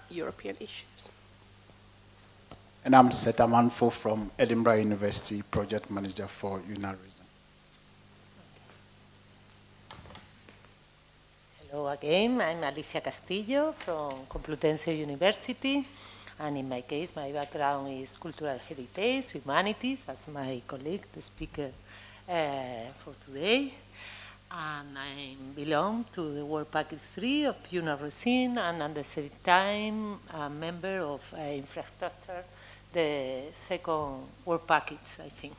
European issues. And I'm Seta Manfo from Edinburgh University, Project Manager for Una.Resin. Hello again, I'm Alicia Castillo from Complutense University. And in my case, my background is cultural heritage, humanities, as my colleague, the speaker for today. And I belong to the work package 3 of Una.Resin, and at the same time, a member of infrastructure, the second work package, I think.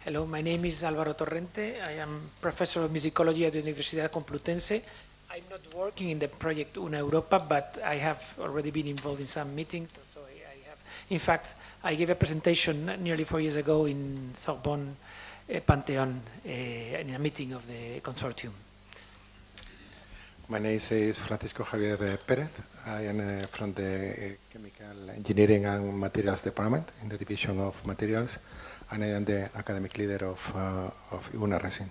Hello, my name is Álvaro Torrente. I am professor of musicology at the Universidad Complutense. I'm not working in the project Una Europa, but I have already been involved in some meetings. So I have, in fact, I gave a presentation nearly 4 years ago in Sorbonne Pantheon in a meeting of the consortium. My name is Francisco Javier Pérez. I am from the Chemical Engineering and Materials Department in the Division of Materials, and I am the academic leader of Una.Resin.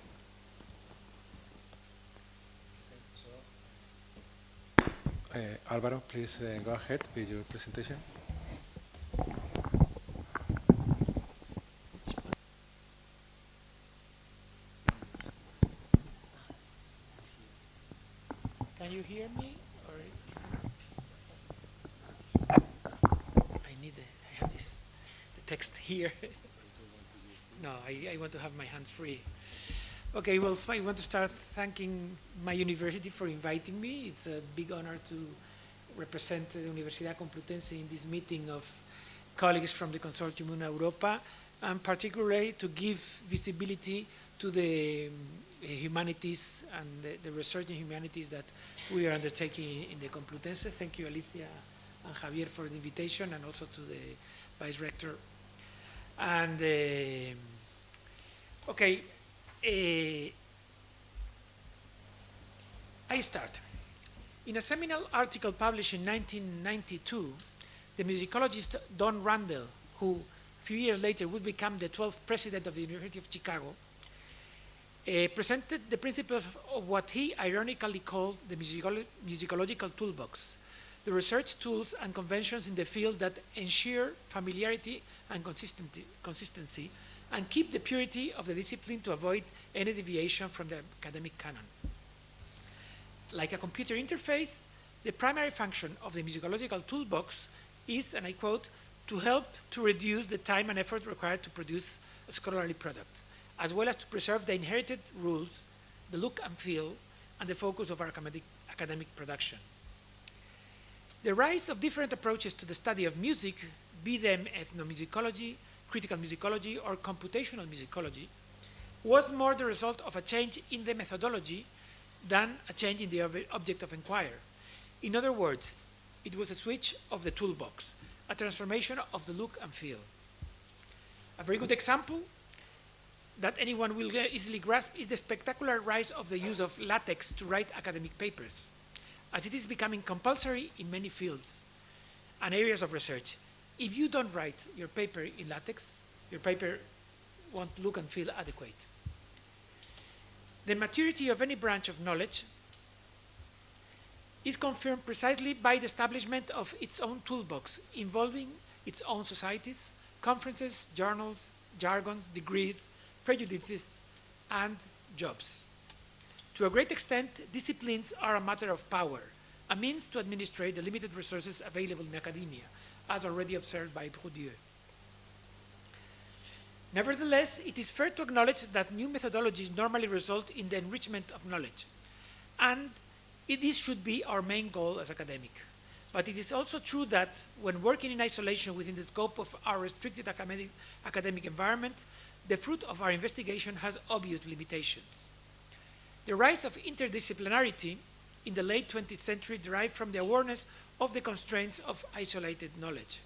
Álvaro, please go ahead with your presentation. Can you hear me? Or I have the text here. No, I want to have my hands free. Okay, well, I want to start thanking my university for inviting me. It's a big honor to represent the Universidad Complutense in this meeting of colleagues from the consortium Una Europa, and particularly to give visibility to the humanities and the research in humanities that we are undertaking in the Complutense. Thank you, Alicia and Javier, for the invitation, and also to the Vice Rector. And, okay, I start. In a seminal article published in 1992, the musicologist Don Randall, who a few years later would become the 12th president of the University of Chicago, presented the principles of what he ironically called the musicological toolbox, the research tools and conventions in the field that ensure familiarity and consistency and keep the purity of the discipline to avoid any deviation from the academic canon. Like a computer interface, the primary function of the musicological toolbox is, and I quote, to help to reduce the time and effort required to produce a scholarly product, as well as to preserve the inherited rules, the look and feel, and the focus of our academic production. The rise of different approaches to the study of music, be them ethnomusicology, critical musicology, or computational musicology, was more the result of a change in the methodology than a change in the object of inquiry. In other words, it was a switch of the toolbox, a transformation of the look and feel. A very good example that anyone will easily grasp is the spectacular rise of the use of latex to write academic papers, as it is becoming compulsory in many fields and areas of research. If you don't write your paper in latex, your paper won't look and feel adequate. The maturity of any branch of knowledge is confirmed precisely by the establishment of its own toolbox, involving its own societies, conferences, journals, jargons, degrees, prejudices, and jobs. To a great extent, disciplines are a matter of power, a means to administrate the limited resources available in academia, as already observed by Bourdieu. Nevertheless, it is fair to acknowledge that new methodologies normally result in the enrichment of knowledge, and this should be our main goal as academic. But it is also true that when working in isolation within the scope of our restricted academic environment, the fruit of our investigation has obvious limitations. The rise of interdisciplinarity in the late 20th century derived from the awareness of the constraints of isolated knowledge.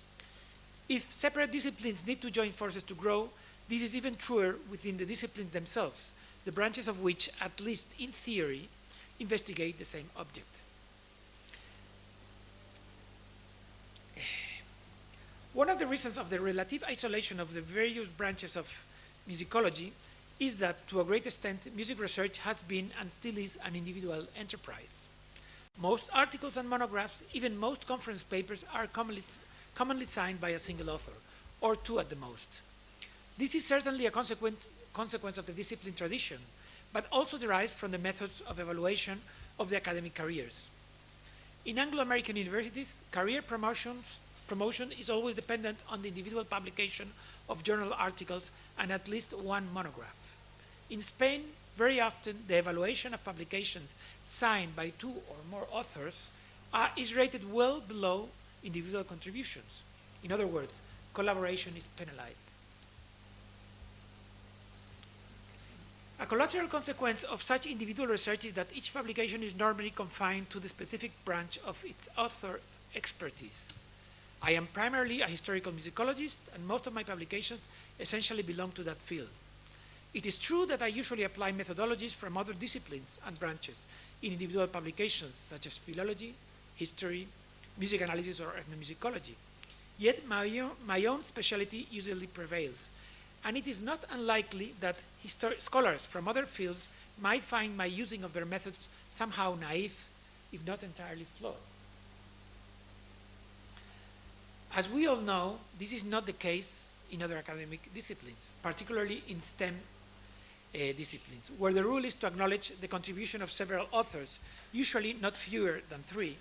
If separate disciplines need to join forces to grow, this is even truer within the disciplines themselves, the branches of which, at least in theory, investigate the same object. One of the reasons of the relative isolation of the various branches of musicology is that, to a great extent, music research has been and still is an individual enterprise. Most articles and monographs, even most conference papers, are commonly signed by a single author, or two at the most. This is certainly a consequence of the discipline tradition, but also derives from the methods of evaluation of the academic careers. In Anglo-American universities, career promotion is always dependent on the individual publication of journal articles and at least one monograph. In Spain, very often the evaluation of publications signed by 2 or more authors is rated well below individual contributions. In other words, collaboration is penalized. A collateral consequence of such individual research is that each publication is normally confined to the specific branch of its author's expertise. I am primarily a historical musicologist, and most of my publications essentially belong to that field. It is true that I usually apply methodologies from other disciplines and branches in individual publications, such as philology, history, music analysis, or ethnomusicology. Yet my own specialty usually prevails, and it is not unlikely that scholars from other fields might find my using of their methods somehow naive, if not entirely flawed. As we all know, this is not the case in other academic disciplines, particularly in STEM disciplines, where the rule is to acknowledge the contribution of several authors, usually not fewer than 3,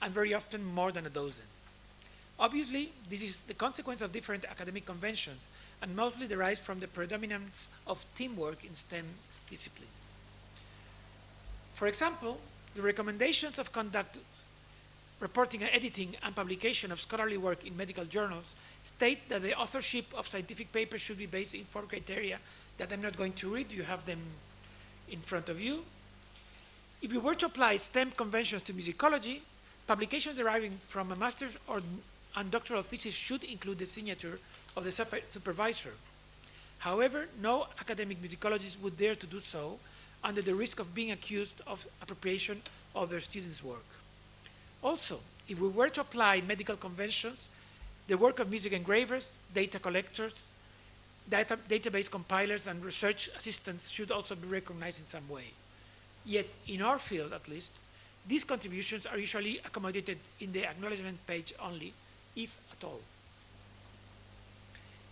and very often more than a dozen. Obviously, this is the consequence of different academic conventions and mostly derives from the predominance of teamwork in STEM disciplines. For example, the recommendations of conduct, reporting, editing, and publication of scholarly work in medical journals state that the authorship of scientific papers should be based in 4 criteria that I'm not going to read. You have them in front of you. If you were to apply STEM conventions to musicology, publications deriving from a master's and doctoral thesis should include the signature of the supervisor. However, no academic musicologist would dare to do so under the risk of being accused of appropriation of their students' work. Also, if we were to apply medical conventions, the work of music engravers, data collectors, database compilers, and research assistants should also be recognized in some way. Yet, in our field at least, these contributions are usually accommodated in the acknowledgement page only, if at all.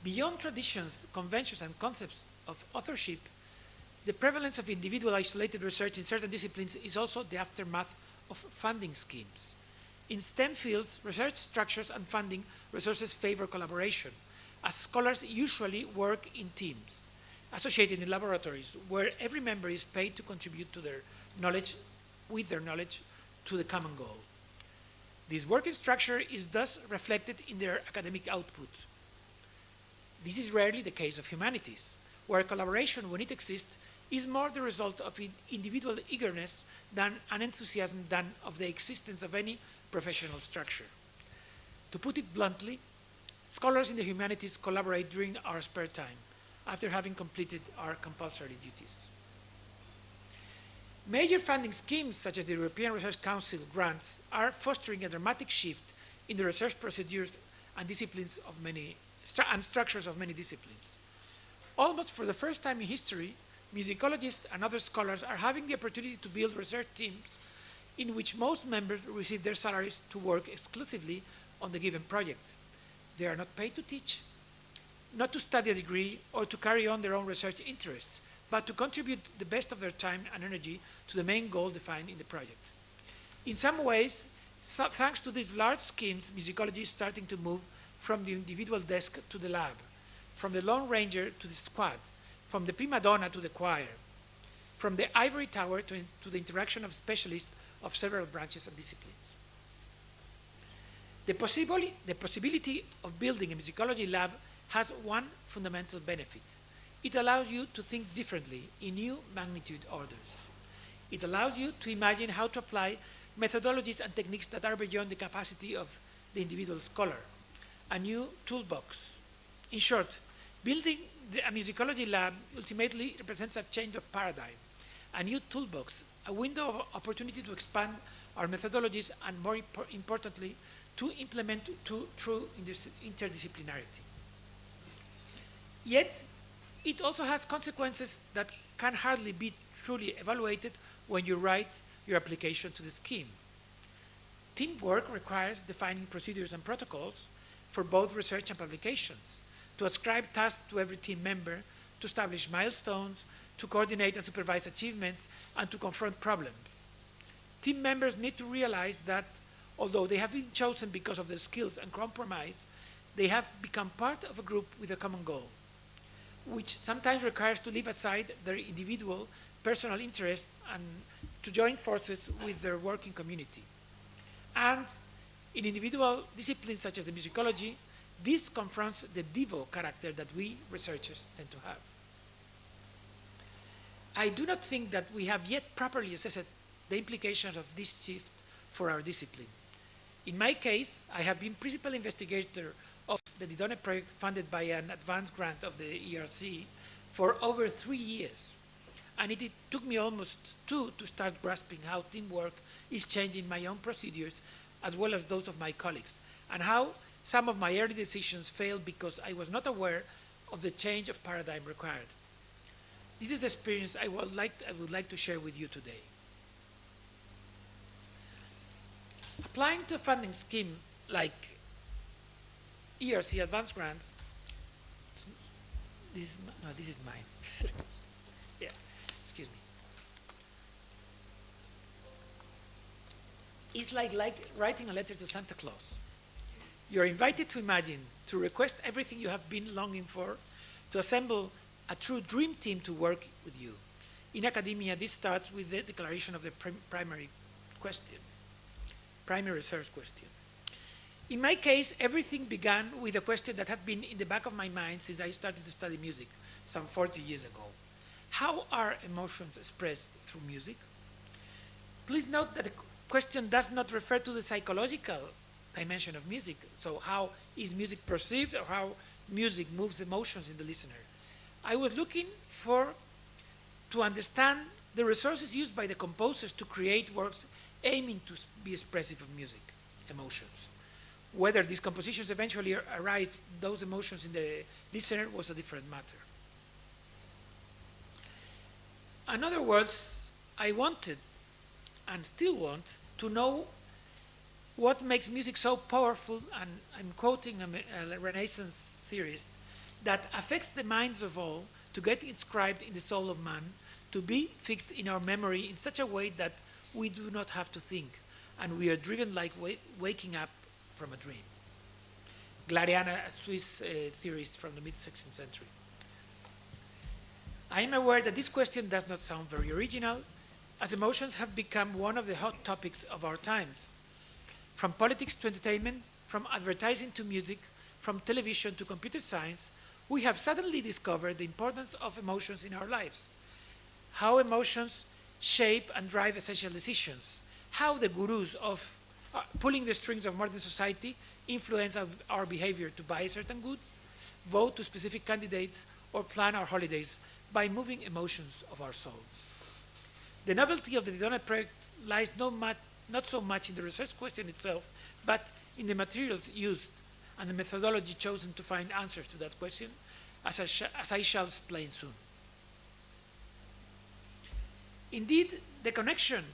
Beyond traditions, conventions, and concepts of authorship, the prevalence of individual isolated research in certain disciplines is also the aftermath of funding schemes. In STEM fields, research structures and funding resources favor collaboration, as scholars usually work in teams, associated in laboratories, where every member is paid to contribute to their knowledge, to the common goal. This working structure is thus reflected in their academic output. This is rarely the case of humanities, where collaboration, when it exists, is more the result of individual eagerness than an enthusiasm than of the existence of any professional structure. To put it bluntly, scholars in the humanities collaborate during our spare time, after having completed our compulsory duties. Major funding schemes, such as the European Research Council grants, are fostering a dramatic shift in the research procedures and disciplines of and structures of many disciplines. Almost for the first time in history, musicologists and other scholars are having the opportunity to build research teams in which most members receive their salaries to work exclusively on the given project. They are not paid to teach, not to study a degree or to carry on their own research interests, but to contribute the best of their time and energy to the main goal defined in the project. In some ways, thanks to these large schemes, musicology is starting to move from the individual desk to the lab, from the Lone Ranger to the squad, from the prima donna to the choir, from the ivory tower to the interaction of specialists of several branches and disciplines. The possibility of building a musicology lab has one fundamental benefit. It allows you to think differently in new magnitude orders. It allows you to imagine how to apply methodologies and techniques that are beyond the capacity of the individual scholar, a new toolbox. In short, building a musicology lab ultimately represents a change of paradigm, a new toolbox, a window of opportunity to expand our methodologies and, more importantly, to implement true interdisciplinarity. Yet, it also has consequences that can hardly be truly evaluated when you write your application to the scheme. Teamwork requires defining procedures and protocols for both research and publications, to ascribe tasks to every team member, to establish milestones, to coordinate and supervise achievements, and to confront problems. Team members need to realize that although they have been chosen because of their skills and compromise, they have become part of a group with a common goal, which sometimes requires to leave aside their individual personal interests and to join forces with their working community. And in individual disciplines such as the musicology, this confronts the Devo character that we researchers tend to have. I do not think that we have yet properly assessed the implications of this shift for our discipline. In my case, I have been principal investigator of the Didone project funded by an advance grant of the ERC for over 3 years. And it took me almost 2 to start grasping how teamwork is changing my own procedures as well as those of my colleagues, and how some of my early decisions failed because I was not aware of the change of paradigm required. This is the experience I would like to share with you today. Applying to a funding scheme like ERC advanced grants, this is mine. Yeah, excuse me. It's like writing a letter to Santa Claus. You're invited to imagine, to request everything you have been longing for, to assemble a true dream team to work with you. In academia, this starts with the declaration of the primary research question. In my case, everything began with a question that had been in the back of my mind since I started to study music some 40 years ago. How are emotions expressed through music? Please note that the question does not refer to the psychological dimension of music. So how is music perceived, or how music moves emotions in the listener? I was looking to understand the resources used by the composers to create works aiming to be expressive of music, emotions. Whether these compositions eventually arise those emotions in the listener was a different matter. In other words, I wanted, and still want, to know what makes music so powerful, and I'm quoting a Renaissance theorist, that affects the minds of all to get inscribed in the soul of man, to be fixed in our memory in such a way that we do not have to think, and we are driven like waking up from a dream. Glariana, a Swiss theorist from the mid-16th century. I am aware that this question does not sound very original, as emotions have become one of the hot topics of our times. From politics to entertainment, from advertising to music, from television to computer science, we have suddenly discovered the importance of emotions in our lives. How emotions shape and drive essential decisions. How the gurus of pulling the strings of modern society influence our behavior to buy certain goods, vote to specific candidates, or plan our holidays by moving emotions of our souls. The novelty of the Didone project lies not so much in the research question itself, but in the materials used and the methodology chosen to find answers to that question, as I shall explain soon. Indeed, the connection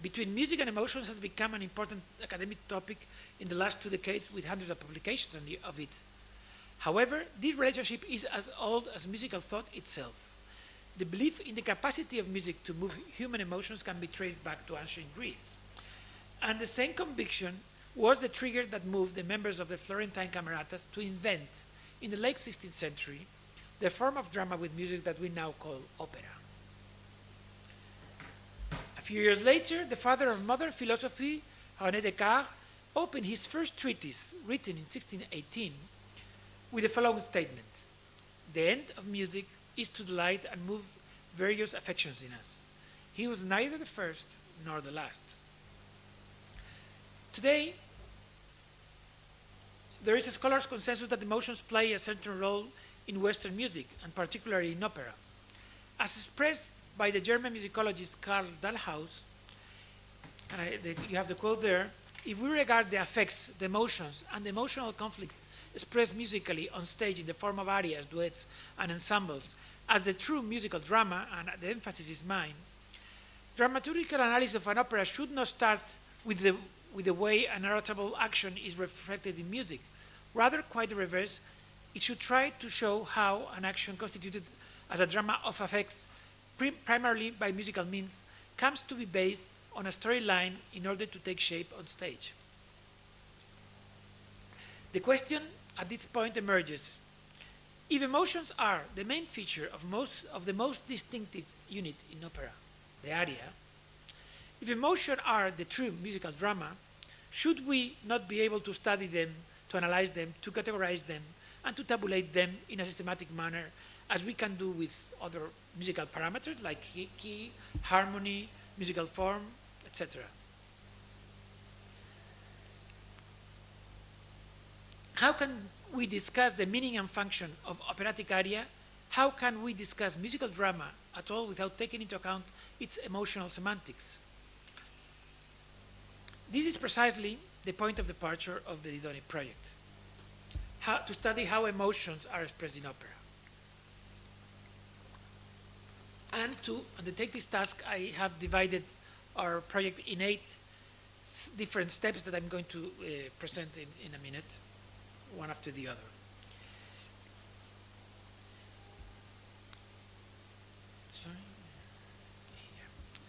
between music and emotions has become an important academic topic in the last 2 decades, with hundreds of publications of it. However, this relationship is as old as musical thought itself. The belief in the capacity of music to move human emotions can be traced back to ancient Greece. And the same conviction was the trigger that moved the members of the Florentine Cameratas to invent, in the late 16th century, the form of drama with music that we now call opera. A few years later, the father of modern philosophy, René Descartes, opened his first treatise, written in 1618, with the following statement: "The end of music is to delight and move various affections in us. He was neither the first nor the last." Today, there is a scholar's consensus that emotions play a central role in Western music, and particularly in opera. As expressed by the German musicologist Karl Dahlhaus, and you have the quote there, "If we regard the affects, the emotions, and the emotional conflict expressed musically on stage in the form of arias, duets, and ensembles as the true musical drama," and the emphasis is mine, dramaturgical analysis of an opera should not start with the way a narratable action is reflected in music. Rather, quite the reverse, it should try to show how an action constituted as a drama of affects, primarily by musical means, comes to be based on a storyline in order to take shape on stage. The question at this point emerges: if emotions are the main feature of the most distinctive unit in opera, the aria, if emotions are the true musical drama, should we not be able to study them, to analyze them, to categorize them, and to tabulate them in a systematic manner, as we can do with other musical parameters like key, harmony, musical form, etc.? How can we discuss the meaning and function of operatic aria? How can we discuss musical drama at all without taking into account its emotional semantics? This is precisely the point of departure of the Didoni project, to study how emotions are expressed in opera. And to undertake this task, I have divided our project in 8 different steps that I'm going to present in a minute, one after the other.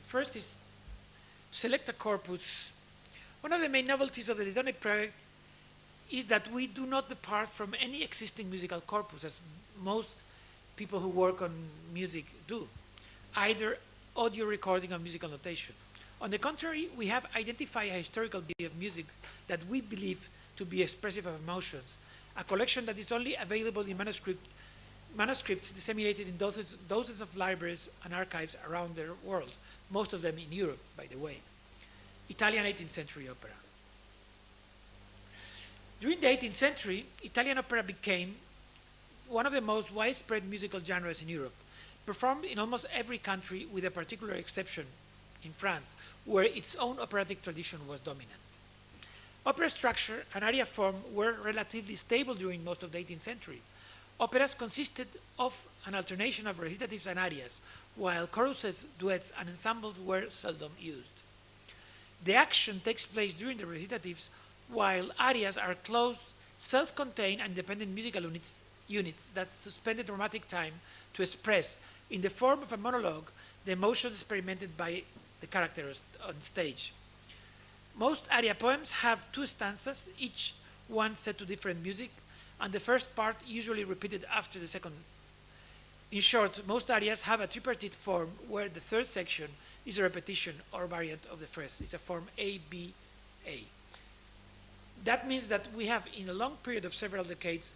First is select a corpus. One of the main novelties of the Didoni project is that we do not depart from any existing musical corpus, as most people who work on music do, either audio recording or musical notation. On the contrary, we have identified a historical body of music that we believe to be expressive of emotions, a collection that is only available in manuscripts disseminated in dozens of libraries and archives around the world, most of them in Europe, by the way. Italian 18th century opera. During the 18th century, Italian opera became one of the most widespread musical genres in Europe, performed in almost every country with a particular exception in France, where its own operatic tradition was dominant. Opera structure and aria form were relatively stable during most of the 18th century. Operas consisted of an alternation of recitatives and arias, while choruses, duets, and ensembles were seldom used. The action takes place during the recitatives, while arias are closed, self-contained, and independent musical units that suspend the dramatic time to express, in the form of a monologue, the emotions experimented by the characters on stage. Most aria poems have 2 stanzas, each one set to different music, and the first part usually repeated after the second. In short, most arias have a tripartite form where the third section is a repetition or variant of the first. It's a form A, B, A. That means that we have, in a long period of several decades,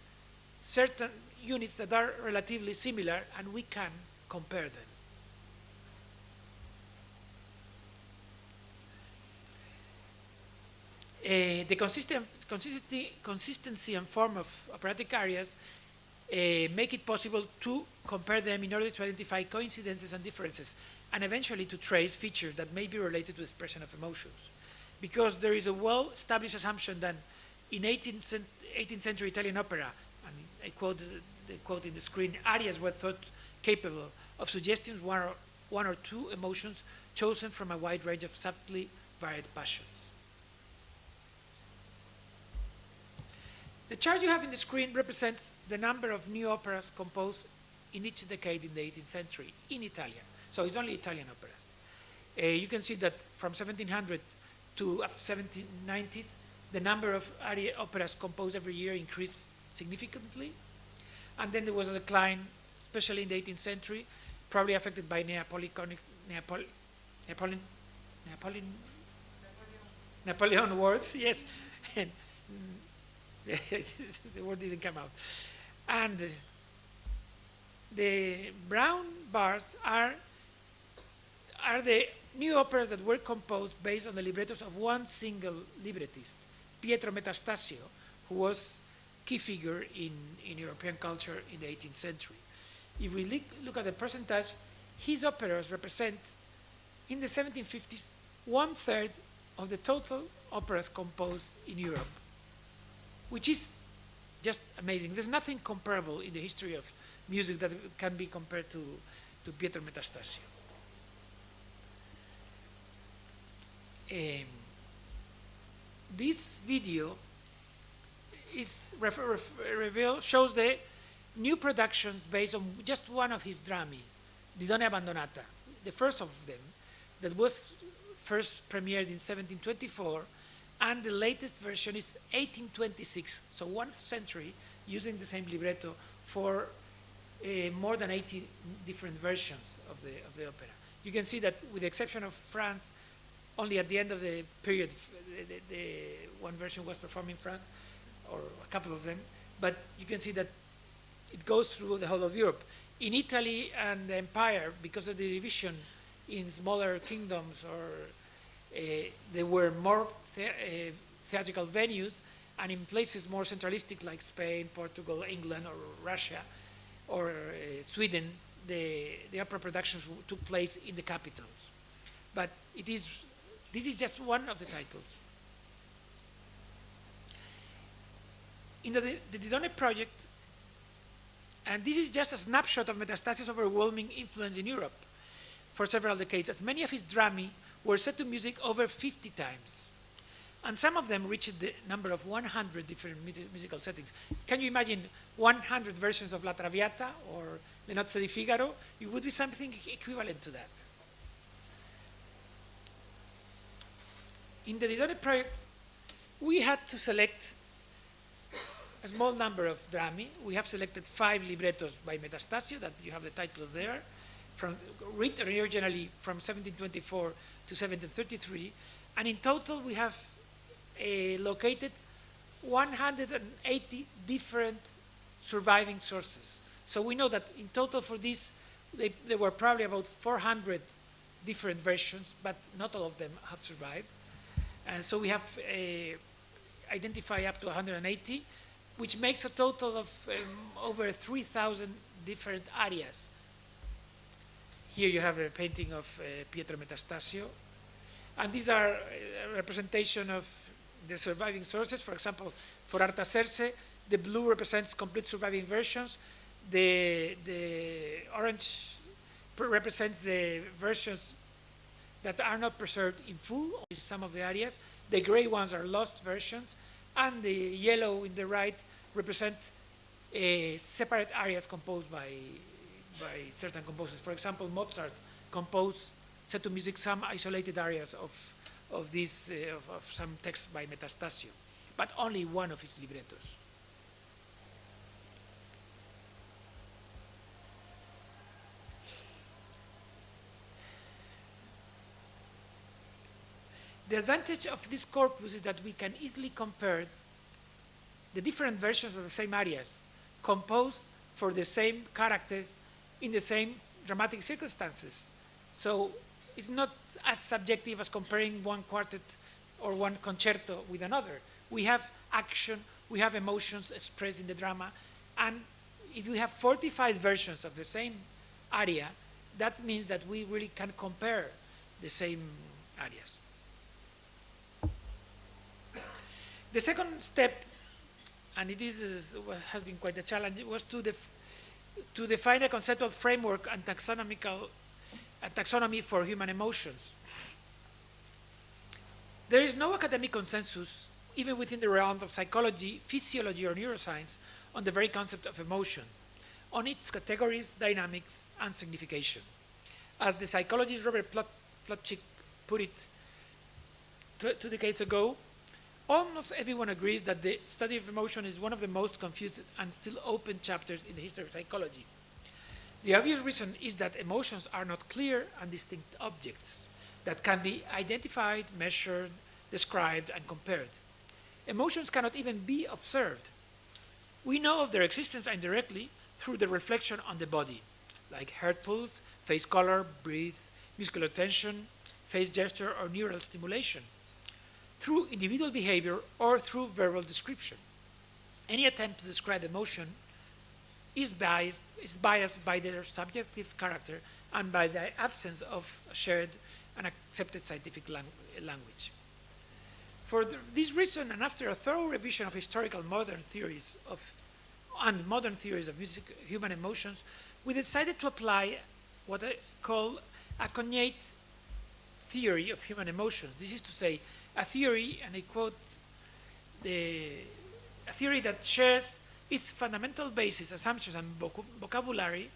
certain units that are relatively similar, and we can compare them. The consistency and form of operatic arias make it possible to compare them in order to identify coincidences and differences, and eventually to trace features that may be related to the expression of emotions. Because there is a well-established assumption that in 18th century Italian opera, and I quote the quote in the screen, arias were thought capable of suggesting one or two emotions chosen from a wide range of subtly varied passions. The chart you have in the screen represents the number of new operas composed in each decade in the 18th century in Italian. So it's only Italian operas. You can see that from 1700 to 1790s, the number of aria operas composed every year increased significantly. And then there was a decline, especially in the 18th century, probably affected by Napoleon Wars, yes. And, the word didn't come out. And the brown bars are the new operas that were composed based on the librettos of one single librettist, Pietro Metastasio, who was a key figure in European culture in the 18th century. If we look at the percentage, his operas represent, in the 1750s, 1/3 of the total operas composed in Europe, which is just amazing. There's nothing comparable in the history of music that can be compared to Pietro Metastasio. This video shows the new productions based on just one of his drami, Didone Abbandonata, the first of them, that was first premiered in 1724 and the latest version is 1826, so 1 century using the same libretto for more than 80 different versions of the opera. You can see that with the exception of France, only at the end of the period, the one version was performed in France, or a couple of them, but you can see that it goes through the whole of Europe. In Italy and the Empire, because of the division in smaller kingdoms, or there were more theatrical venues, and in places more centralistic like Spain, Portugal, England, or Russia, or Sweden, the opera productions took place in the capitals. But this is just one of the titles. In the Didone project, and this is just a snapshot of Metastasio' overwhelming influence in Europe for several decades, as many of his drami were set to music over 50 times. And some of them reached the number of 100 different musical settings. Can you imagine 100 versions of La Traviata or Le Nozze di Figaro? It would be something equivalent to that. In the Didone project, we had to select a small number of drami. We have selected 5 librettos by Metastasio, that you have the titles there, written originally from 1724 to 1733, and in total we have located 180 different surviving sources. So we know that in total for this, there were probably about 400 different versions, but not all of them have survived. And so we have identified up to 180, which makes a total of over 3,000 different arias. Here you have a painting of Pietro Metastasio. And these are a representation of the surviving sources. For example, for Artaserse, the blue represents complete surviving versions. The orange represents the versions that are not preserved in full, some of the arias. The gray ones are lost versions. And the yellow in the right represent separate arias composed by certain composers. For example, Mozart composed, set to music some isolated arias of some text by Metastasio, but only one of his librettos. The advantage of this corpus is that we can easily compare the different versions of the same arias, composed for the same characters in the same dramatic circumstances. So it's not as subjective as comparing one quartet or one concerto with another. We have action, we have emotions expressed in the drama, and if we have 45 versions of the same aria, that means that we really can compare the same arias. The second step, and it has been quite a challenge, was to define a conceptual framework and taxonomy for human emotions. There is no academic consensus, even within the realm of psychology, physiology, or neuroscience, on the very concept of emotion, on its categories, dynamics, and signification. As the psychologist Robert Plotchik put it 2 decades ago, almost everyone agrees that the study of emotion is one of the most confused and still open chapters in the history of psychology. The obvious reason is that emotions are not clear and distinct objects that can be identified, measured, described, and compared. Emotions cannot even be observed. We know of their existence indirectly through the reflection on the body, like heart pulse, face color, breath, muscular tension, face gesture, or neural stimulation, through individual behavior or through verbal description. Any attempt to describe emotion is biased by their subjective character and by the absence of shared and accepted scientific language. For this reason, and after a thorough revision of historical modern theories of human emotions, we decided to apply what I call a cognate theory of human emotions. This is to say, a theory, and I quote, a theory that shares its fundamental basis, assumptions, and vocabulary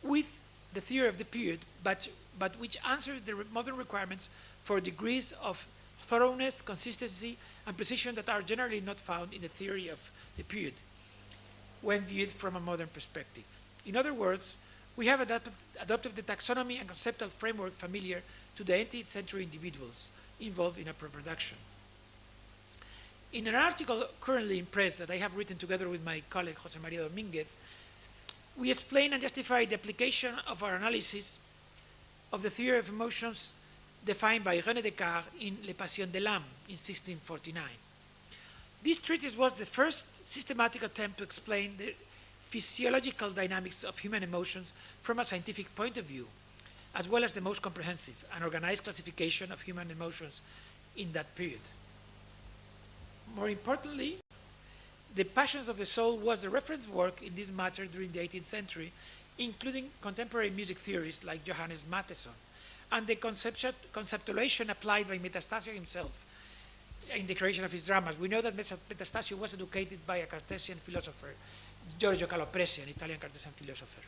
with the theory of the period, but which answers the modern requirements for degrees of thoroughness, consistency, and precision that are generally not found in the theory of the period when viewed from a modern perspective. In other words, we have adopted the taxonomy and conceptual framework familiar to the 18th century individuals involved in a production. In an article currently in press that I have written together with my colleague Jose Maria Dominguez, we explain and justify the application of our analysis of the theory of emotions defined by René Descartes in Les Passions de l'âme in 1649. This treatise was the first systematic attempt to explain the physiological dynamics of human emotions from a scientific point of view, as well as the most comprehensive and organized classification of human emotions in that period. More importantly, The Passions of the Soul was the reference work in this matter during the 18th century, including contemporary music theorists like Johannes Mattheson, and the conceptualization applied by Metastasio himself in the creation of his dramas. We know that Metastasio was educated by a Cartesian philosopher, Giorgio Calopresi, an Italian Cartesian philosopher.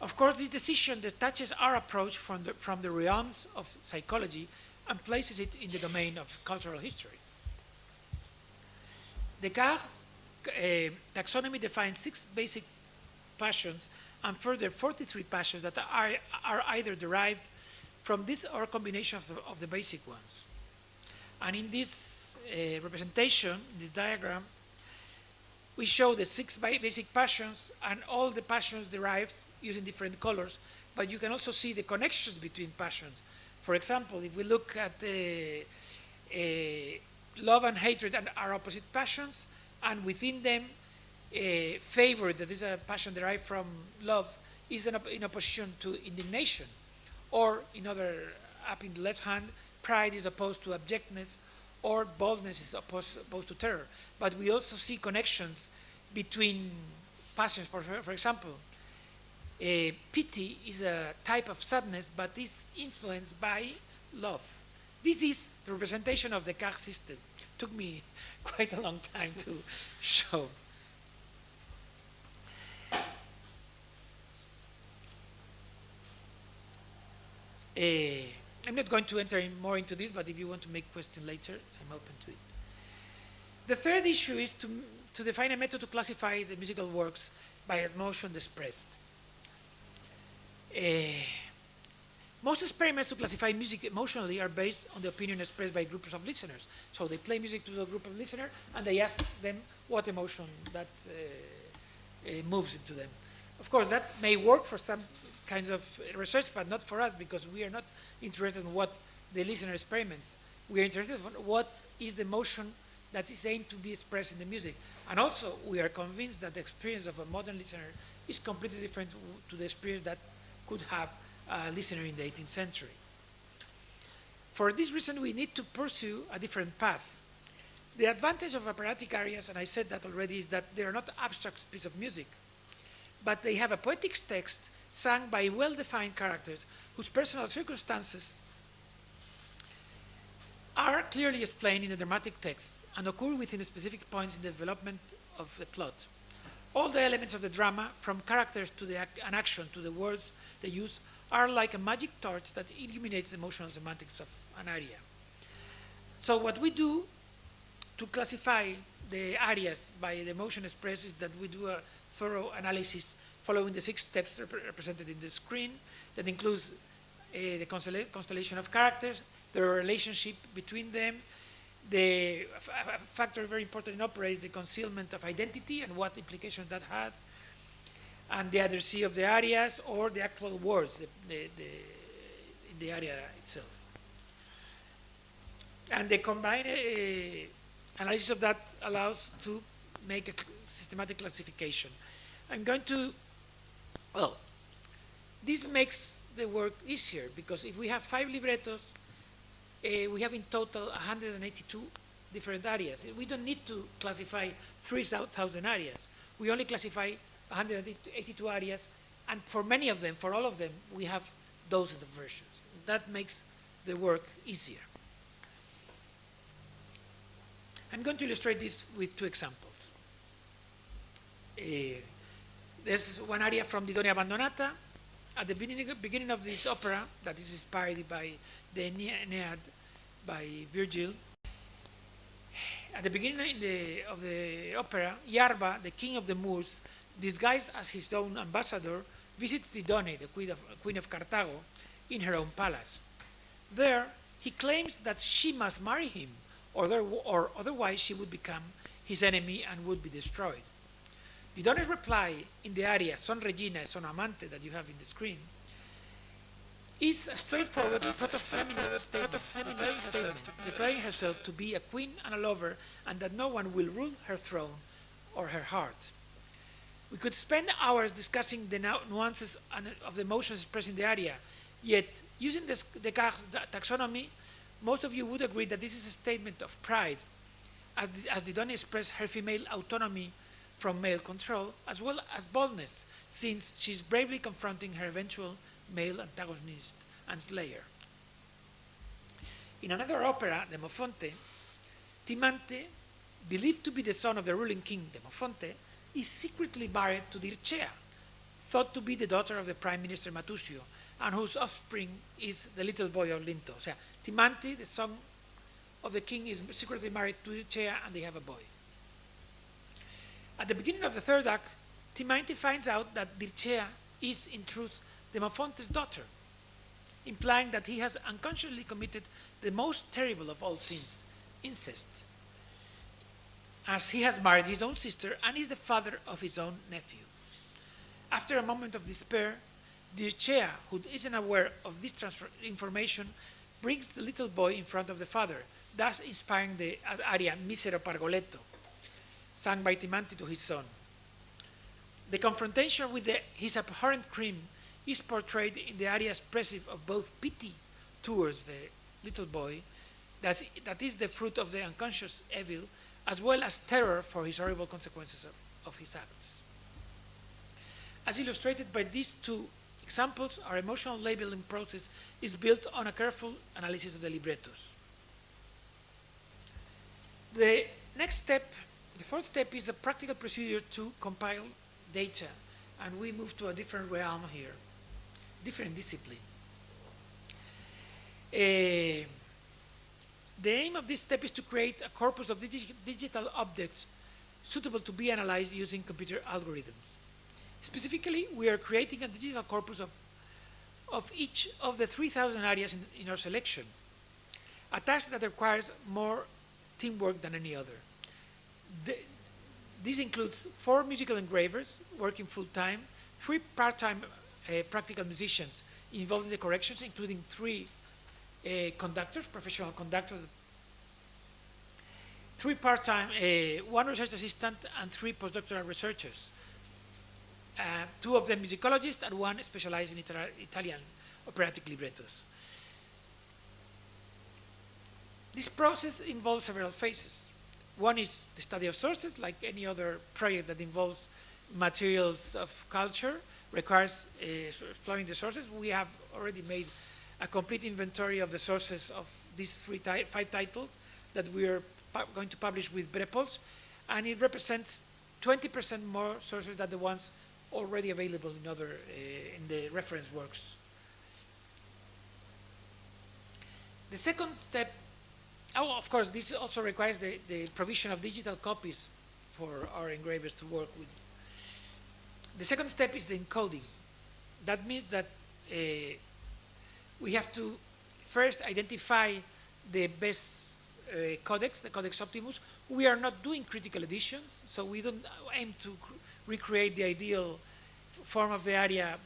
Of course, this decision detaches our approach from the realms of psychology and places it in the domain of cultural history. Descartes' taxonomy defines 6 basic passions and further 43 passions that are either derived from this or a combination of the basic ones. And in this representation, this diagram, we show the 6 basic passions and all the passions derived using different colors, but you can also see the connections between passions. For example, if we look at love and hatred are opposite passions, and within them, favor, that is a passion derived from love, is in opposition to indignation. Or, up in the left hand, pride is opposed to abjectness, or boldness is opposed to terror. But we also see connections between passions. For example, pity is a type of sadness, but is influenced by love. This is the representation of the Descartes system. It took me quite a long time to show. I'm not going to enter more into this, but if you want to make questions later, I'm open to it. The third issue is to define a method to classify the musical works by emotion expressed. Most experiments to classify music emotionally are based on the opinion expressed by groups of listeners. So they play music to a group of listeners, and they ask them what emotion that moves into them. Of course, that may work for some kinds of research, but not for us, because we are not interested in what the listener experiments. We are interested in what is the emotion that is aimed to be expressed in the music. And also, we are convinced that the experience of a modern listener is completely different to the experience that could have a listener in the 18th century. For this reason, we need to pursue a different path. The advantage of operatic arias, and I said that already, is that they are not abstract pieces of music, but they have a poetic text sung by well-defined characters whose personal circumstances are clearly explained in the dramatic text and occur within specific points in the development of the plot. All the elements of the drama, from characters to an action to the words they use, are like a magic torch that illuminates the emotional semantics of an aria. So what we do to classify the arias by the emotion expressed is that we do a thorough analysis following the 6 steps represented in the screen that includes the constellation of characters, the relationship between them, the factor very important in opera is the concealment of identity and what implications that has, and the addressee of the arias or the actual words in the aria itself. And the combined analysis of that allows to make a systematic classification. I'm going to, well, this makes the work easier because if we have 5 librettos, we have in total 182 different arias. We don't need to classify 3,000 arias. We only classify 182 arias, and for many of them, for all of them, we have those versions. That makes the work easier. I'm going to illustrate this with 2 examples. There's one aria from the Donna Abbandonata. At the beginning of this opera, that is inspired by the Aeneid, by Virgil. At the beginning of the opera, Yarba, the king of the Moors, disguised as his own ambassador, visits Didone, the queen of Carthago, in her own palace. There, he claims that she must marry him, or otherwise she would become his enemy and would be destroyed. Didone's reply in the aria Son Regina, Son Amante that you have in the screen is a straightforward proto-feminist statement, declaring herself to be a queen and a lover, and that no one will rule her throne or her heart. We could spend hours discussing the nuances of the emotions expressed in the aria, yet using the taxonomy, most of you would agree that this is a statement of pride, as Didone expressed her female autonomy from male control, as well as boldness, since she's bravely confronting her eventual male antagonist and slayer. In another opera, Demofonte, Timante, believed to be the son of the ruling king, Demofonte, is secretly married to Dircea, thought to be the daughter of the prime minister Matuccio, and whose offspring is the little boy of Linto. So, Timante, the son of the king, is secretly married to Dircea, and they have a boy. At the beginning of the third act, Timante finds out that Dircea is, in truth, Demofonte's daughter, implying that he has unconsciously committed the most terrible of all sins, incest, as he has married his own sister and is the father of his own nephew. After a moment of despair, Dircea, who isn't aware of this information, brings the little boy in front of the father, thus inspiring the aria Misero Pargoletto, sung by Timante to his son. The confrontation with his abhorrent crime is portrayed in the aria expressive of both pity towards the little boy, that is the fruit of the unconscious evil, as well as terror for his horrible consequences of his acts. As illustrated by these two examples, our emotional labeling process is built on a careful analysis of the librettos. The next step, the fourth step, is a practical procedure to compile data, and we move to a different realm here, different discipline. The aim of this step is to create a corpus of digital objects suitable to be analyzed using computer algorithms. Specifically, we are creating a digital corpus of each of the 3,000 areas in our selection, a task that requires more teamwork than any other. This includes 4 musical engravers working full-time, 3 part-time practical musicians involved in the corrections, including 3 conductors, professional conductors, 3 part-time, 1 research assistant, and 3 postdoctoral researchers. 2 of them musicologists and 1 specialized in Italian operatic librettos. This process involves several phases. One is the study of sources, like any other project that involves materials of culture, requires exploring the sources. We have already made a complete inventory of the sources of these 5 titles that we are going to publish with Brepols, and it represents 20% more sources than the ones already available in the reference works. The second step, of course, this also requires the provision of digital copies for our engravers to work with. The second step is the encoding. That means that we have to first identify the best codecs, the Codex Optimus. We are not doing critical editions, so we don't aim to recreate the ideal form of the aria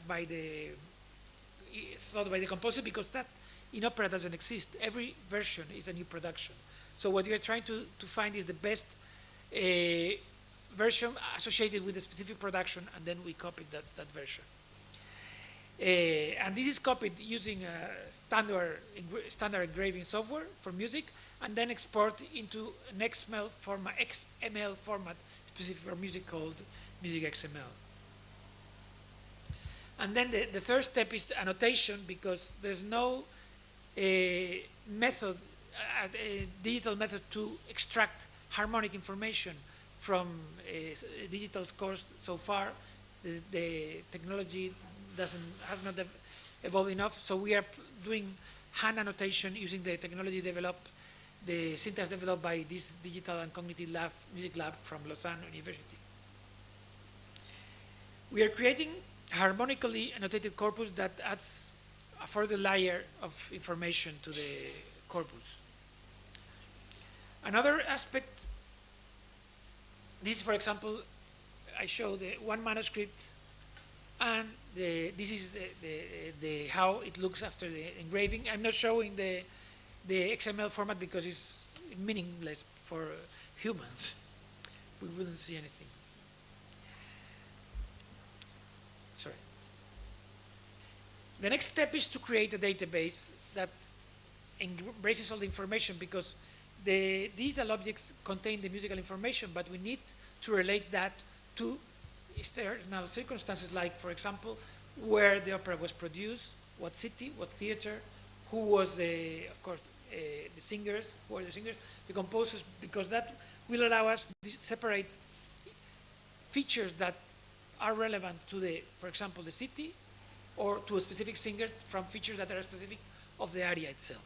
thought by the composer, because that in opera doesn't exist. Every version is a new production. So what we are trying to find is the best version associated with a specific production, and then we copy that version. And this is copied using standard engraving software for music, and then export into an XML format specific for music called Music XML. And then the third step is annotation, because there's no method, a digital method to extract harmonic information from digital scores so far. The technology has not evolved enough, so we are doing hand annotation using the technology developed, the syntax developed by this digital and cognitive lab, music lab from Lausanne University. We are creating harmonically annotated corpus that adds a further layer of information to the corpus. Another aspect, this, for example, I show the one manuscript, and this is how it looks after the engraving. I'm not showing the XML format because it's meaningless for humans. We wouldn't see anything. Sorry. The next step is to create a database that embraces all the information, because the digital objects contain the musical information, but we need to relate that to external circumstances, like, for example, where the opera was produced, what city, what theater, who was of course, the singers, who are the singers, the composers, because that will allow us to separate features that are relevant to for example, the city, or to a specific singer, from features that are specific of the area itself.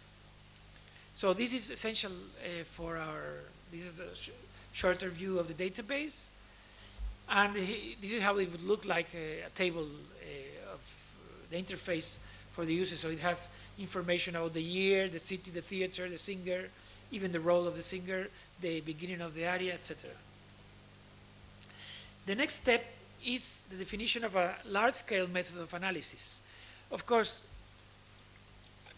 So this is essential this is a shorter view of the database. And this is how it would look like a table of the interface for the user. So it has information about the year, the city, the theater, the singer, even the role of the singer, the beginning of the aria, etc. The next step is the definition of a large-scale method of analysis. Of course,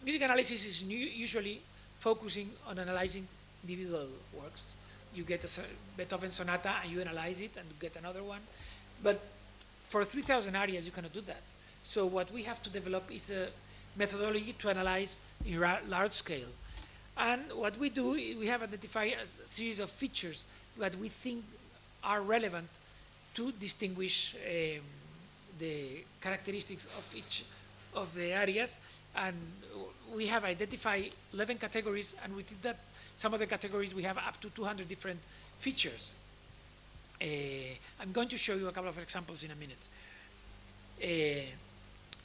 music analysis is usually focusing on analyzing individual works. You get a Beethoven sonata and you analyze it and get another one. But for 3,000 arias, you cannot do that. So what we have to develop is a methodology to analyze in large scale. And what we do, we have identified a series of features that we think are relevant to distinguish the characteristics of each of the areas. And we have identified 11 categories, and within that, some of the categories we have up to 200 different features. I'm going to show you a couple of examples in a minute.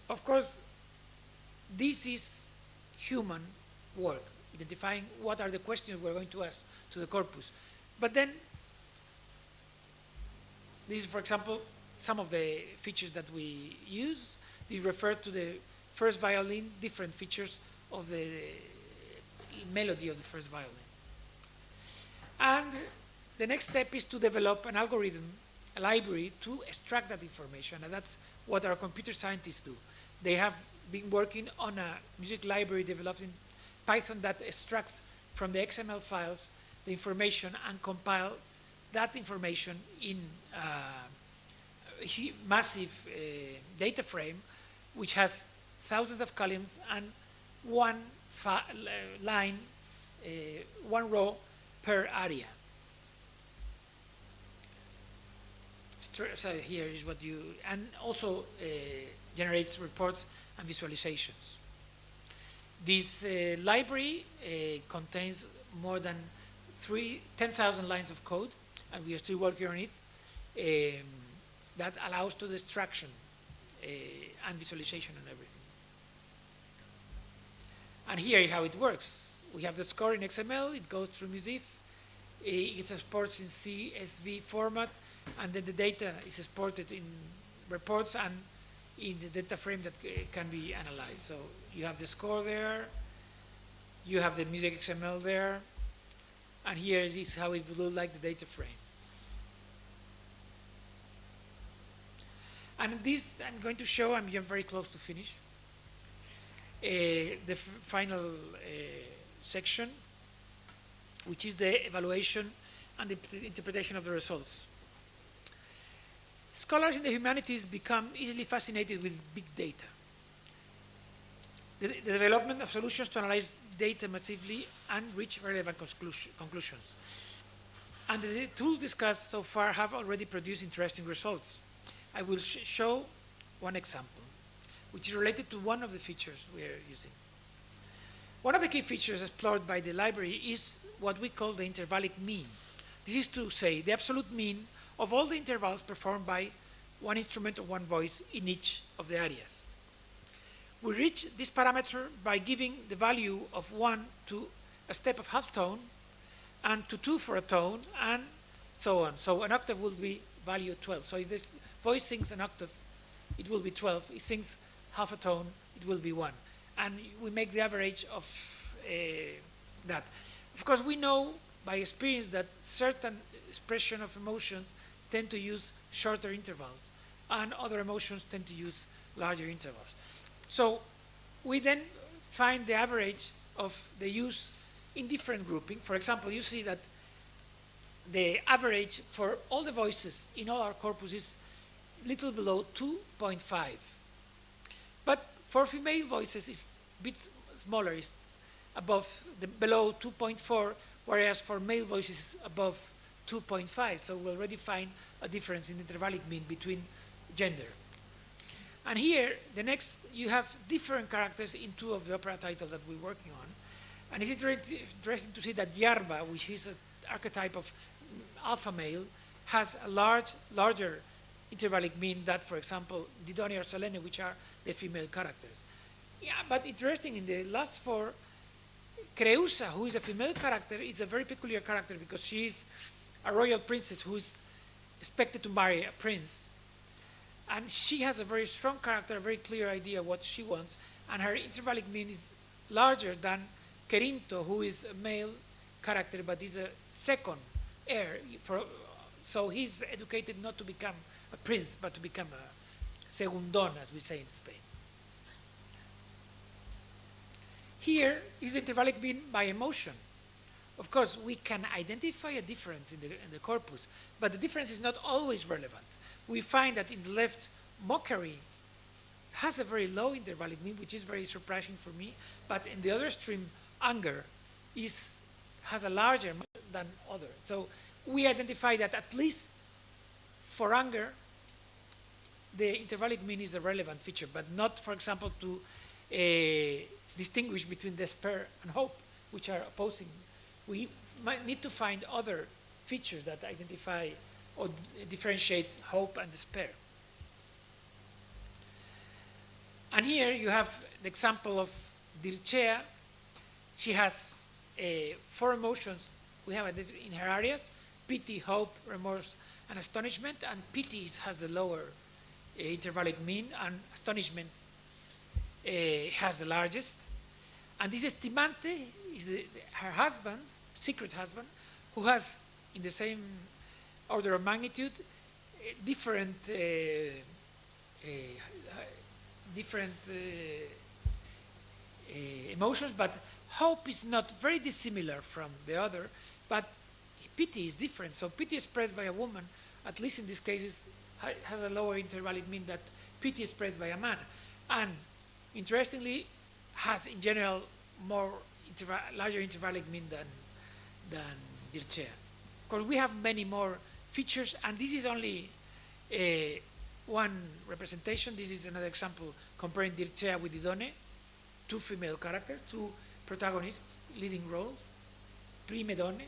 Of course, this is human work, identifying what are the questions we're going to ask to the corpus. But then, this is, for example, some of the features that we use. These refer to the first violin, different features of the melody of the first violin. And the next step is to develop an algorithm, a library, to extract that information. And that's what our computer scientists do. They have been working on a music library developed in Python that extracts from the XML files the information and compile that information in a massive data frame, which has thousands of columns and one line, one row per area. So here is what you, and also generates reports and visualizations. This library contains more than 10,000 lines of code, and we are still working on it, that allows to the extraction and visualization and everything. And here is how it works. We have the score in XML, it goes through MUSIF, it exports in CSV format, and then the data is exported in reports and in the data frame that can be analyzed. So you have the score there, you have the music XML there, and here is how it would look like, the data frame. And this I'm going to show, I'm very close to finish, the final section, which is the evaluation and the interpretation of the results. Scholars in the humanities become easily fascinated with big data. The development of solutions to analyze data massively and reach relevant conclusions. And the tools discussed so far have already produced interesting results. I will show one example, which is related to one of the features we are using. One of the key features explored by the library is what we call the intervallic mean. This is to say the absolute mean of all the intervals performed by one instrument or one voice in each of the areas. We reach this parameter by giving the value of 1 to a step of half tone, and to 2 for a tone, and so on. So an octave will be value 12. So if this voice sings an octave, it will be 12. It sings half a tone, it will be 1. And we make the average of that. Of course, we know by experience that certain expression of emotions tend to use shorter intervals, and other emotions tend to use larger intervals. So we then find the average of the use in different grouping. For example, you see that the average for all the voices in all our corpus is little below 2.5. But for female voices, it's a bit smaller, it's below 2.4, whereas for male voices, it's above 2.5. So we already find a difference in the intervallic mean between gender. And here, the next, you have different characters in 2 of the opera titles that we're working on. And it's interesting to see that Yarba, which is an archetype of alpha male, has a larger intervallic mean than, for example, Didone or Selene, which are the female characters. Yeah, but interesting, in the last 4, Creusa, who is a female character, is a very peculiar character because she is a royal princess who is expected to marry a prince. And she has a very strong character, a very clear idea what she wants, and her intervallic mean is larger than Querinto, who is a male character but is a second heir. So he's educated not to become a prince but to become a segundón, as we say in Spain. Here is the intervallic mean by emotion. Of course, we can identify a difference in the corpus, but the difference is not always relevant. We find that in the left, mockery has a very low intervallic mean, which is very surprising for me, but in the other stream, anger has a larger than other. So we identify that at least for anger, the intervallic mean is a relevant feature, but not, for example, to distinguish between despair and hope, which are opposing. We might need to find other features that identify or differentiate hope and despair. And here you have the example of Dircea. She has 4 emotions. We have in her Arias: pity, hope, remorse, and astonishment. And pity has the lower intervallic mean, and astonishment has the largest. And this Estimante is her husband, secret husband, who has, in the same order of magnitude, different emotions, but hope is not very dissimilar from the other, but pity is different. So pity expressed by a woman, at least in this case, has a lower intervallic mean than pity expressed by a man. And interestingly, has in general larger intervallic mean than Dircea. Of course, we have many more features, and this is only one representation. This is another example comparing Dircea with Didone, 2 female characters, 2 protagonists, leading roles, prime donne.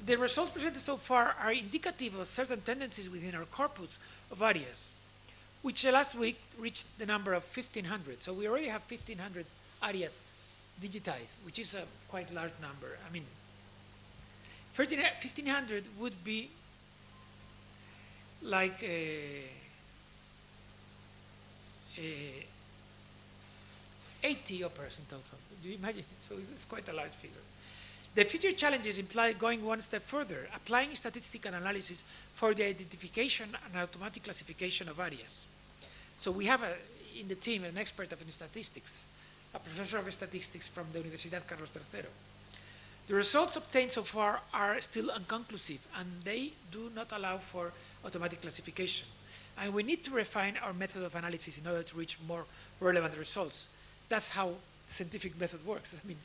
The results presented so far are indicative of certain tendencies within our corpus of arias, which last week reached the number of 1,500. So we already have 1,500 arias digitized, which is a quite large number. I mean, 1,500 would be like 80 operas in total. Do you imagine? So it's quite a large figure. The future challenges imply going one step further, applying statistical analysis for the identification and automatic classification of arias. So we have in the team an expert in statistics, a professor of statistics from the Universidad Carlos III. The results obtained so far are still inconclusive, and they do not allow for automatic classification. And we need to refine our method of analysis in order to reach more relevant results. That's how scientific method works. I mean,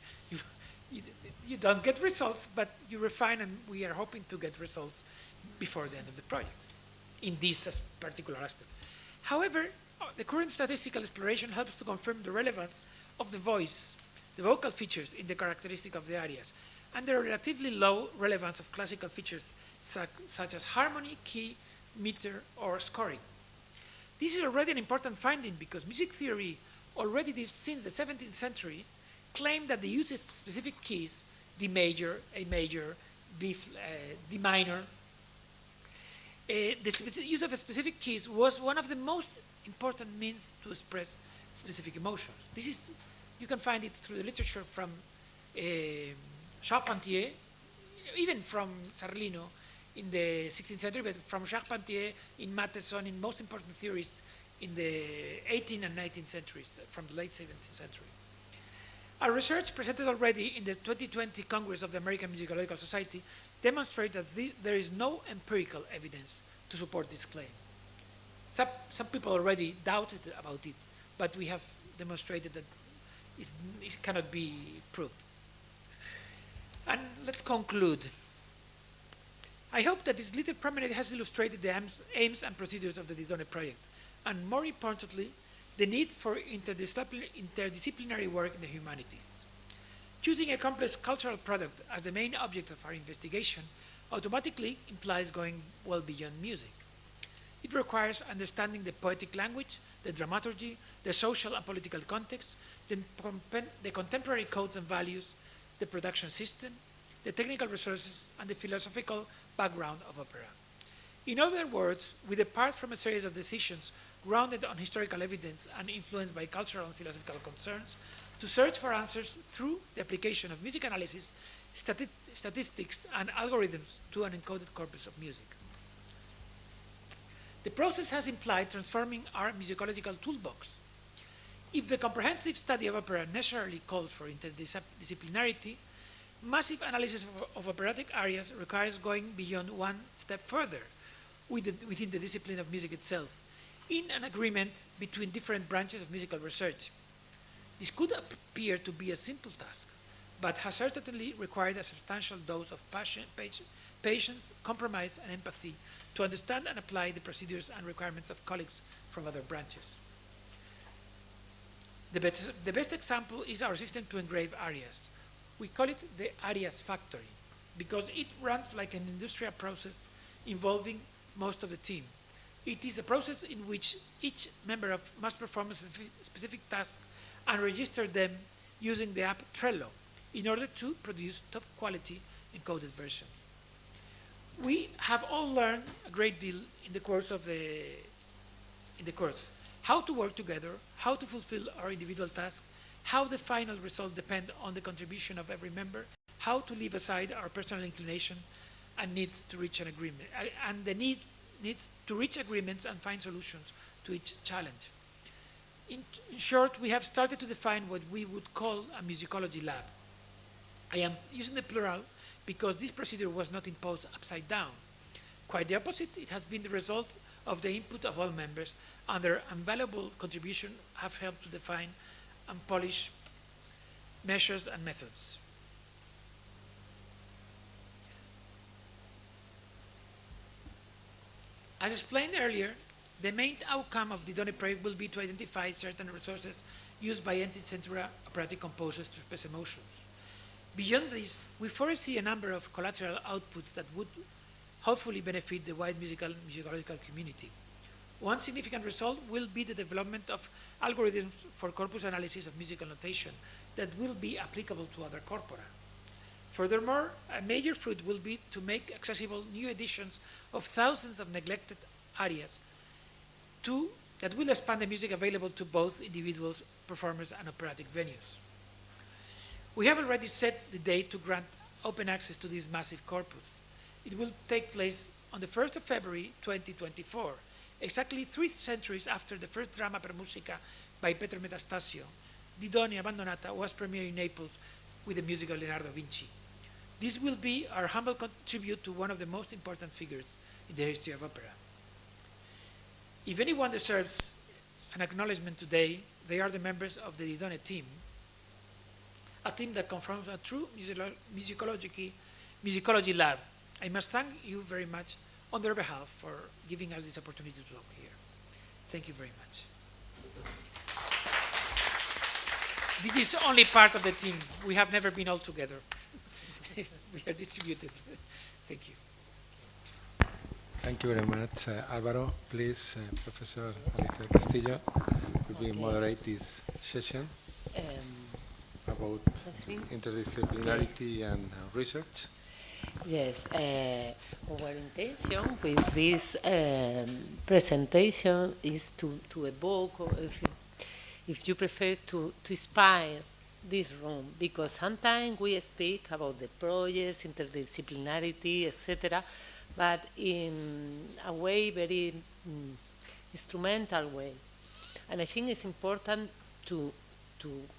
you don't get results, but you refine, and we are hoping to get results before the end of the project in this particular aspect. However, the current statistical exploration helps to confirm the relevance of the voice, the vocal features in the characteristic of the arias, and the relatively low relevance of classical features such as harmony, key, meter, or scoring. This is already an important finding because music theory already since the 17th century claimed that the use of specific keys, D major, A major, D minor, the use of specific keys was one of the most important means to express specific emotions. This is, you can find it through the literature from Charpentier, even from Sarlino in the 16th century, but from Charpentier, in Matheson, in most important theorists in the 18th and 19th centuries, from the late 17th century. Our research presented already in the 2020 Congress of the American Musicological Society demonstrates that there is no empirical evidence to support this claim. Some people already doubted about it, but we have demonstrated that it cannot be proved. And let's conclude. I hope that this little promenade has illustrated the aims and procedures of the Didone project, and more importantly, the need for interdisciplinary work in the humanities. Choosing a complex cultural product as the main object of our investigation automatically implies going well beyond music. It requires understanding the poetic language, the dramaturgy, the social and political context, the contemporary codes and values, the production system, the technical resources, and the philosophical background of opera. In other words, we depart from a series of decisions grounded on historical evidence and influenced by cultural and philosophical concerns to search for answers through the application of music analysis, statistics, and algorithms to an encoded corpus of music. The process has implied transforming our musicological toolbox. If the comprehensive study of opera necessarily calls for interdisciplinarity, massive analysis of operatic areas requires going beyond one step further within the discipline of music itself, in an agreement between different branches of musical research. This could appear to be a simple task, but has certainly required a substantial dose of patience, compromise, and empathy to understand and apply the procedures and requirements of colleagues from other branches. The best example is our system to engrave arias. We call it the Arias Factory because it runs like an industrial process involving most of the team. It is a process in which each member must perform a specific task and register them using the app Trello in order to produce top quality encoded version. We have all learned a great deal in the course of how to work together, how to fulfill our individual tasks, how the final results depend on the contribution of every member, how to leave aside our personal inclination and needs to reach an agreement, and the needs to reach agreements and find solutions to each challenge. In short, we have started to define what we would call a musicology lab. I am using the plural because this procedure was not imposed upside down. Quite the opposite, it has been the result of the input of all members, and their invaluable contribution have helped to define and polish measures and methods. As explained earlier, the main outcome of the Didone project will be to identify certain resources used by 18th century operatic composers to express emotions. Beyond this, we foresee a number of collateral outputs that would hopefully benefit the wide musicological community. One significant result will be the development of algorithms for corpus analysis of musical notation that will be applicable to other corpora. Furthermore, a major fruit will be to make accessible new editions of thousands of neglected arias that will expand the music available to both individuals, performers, and operatic venues. We have already set the date to grant open access to this massive corpus. It will take place on the 1st of February 2024, exactly 3 centuries after the first drama per musica by Pietro Metastasio, Didone Abbandonata, was premiered in Naples with the music of Leonardo Vinci. This will be our humble tribute to one of the most important figures in the history of opera. If anyone deserves an acknowledgement today, they are the members of the Didone team, a team that confirms a true musicology lab. I must thank you very much on their behalf for giving us this opportunity to talk here. Thank you very much. This is only part of the team. We have never been all together. We are distributed. Thank you. Thank you very much. Álvaro, please, Professor Alicia Castillo, will you moderate this session about interdisciplinarity and research? Yes, our intention with this presentation is to evoke, or if you prefer, to inspire this room, because sometimes we speak about the projects, interdisciplinarity, etc., but in a way very instrumental way. And I think it's important to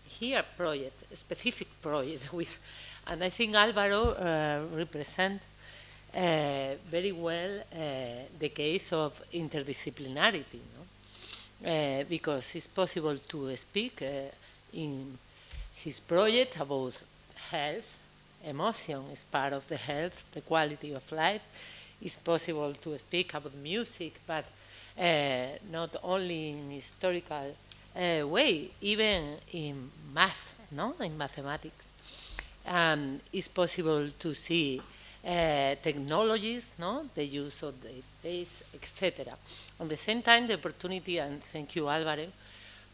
hear project, a specific project with, and I think Álvaro represents very well the case of interdisciplinarity, no? Because it's possible to speak in his project about health, emotion is part of the health, the quality of life. It's possible to speak about music, but not only in historical way, even in math, no, in mathematics. It's possible to see technologies, no, the use of the base, etc. At the same time, the opportunity, and thank you, Álvaro,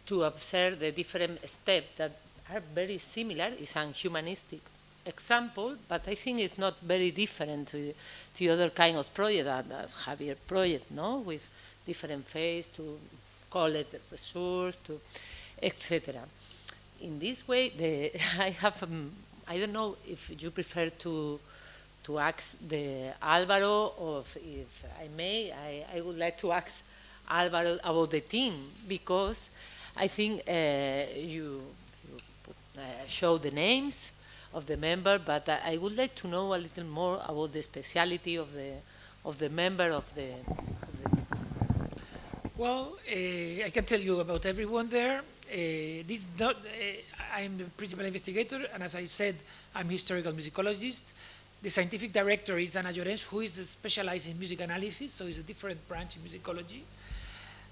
to observe the different steps that are very similar is a humanistic example, but I think it's not very different to other kind of project, that Javier project, no, with different phase to collect the resource, to etc. In this way, I have, I don't know if you prefer to ask the Álvaro, or if I may, I would like to ask Álvaro about the team, because I think you show the names of the member, but I would like to know a little more about the speciality of the member of the. Well, I can tell you about everyone there. This is not, I'm the principal investigator, and as I said, I'm historical musicologist. The scientific director is Ana Llorens, who is specialized in music analysis, so it's a different branch in musicology.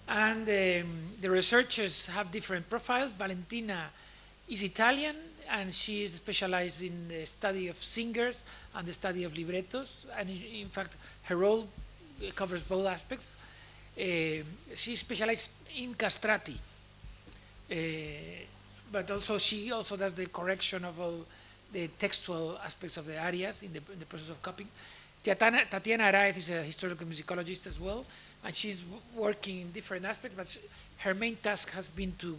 And the researchers have different profiles. Valentina is Italian, and she is specialized in the study of singers and the study of librettos, and in fact, her role covers both aspects. She specialized in castrati, but also she also does the correction of all the textual aspects of the arias in the process of copying. Tatiana Arias is a historical musicologist as well, and she's working in different aspects, but her main task has been to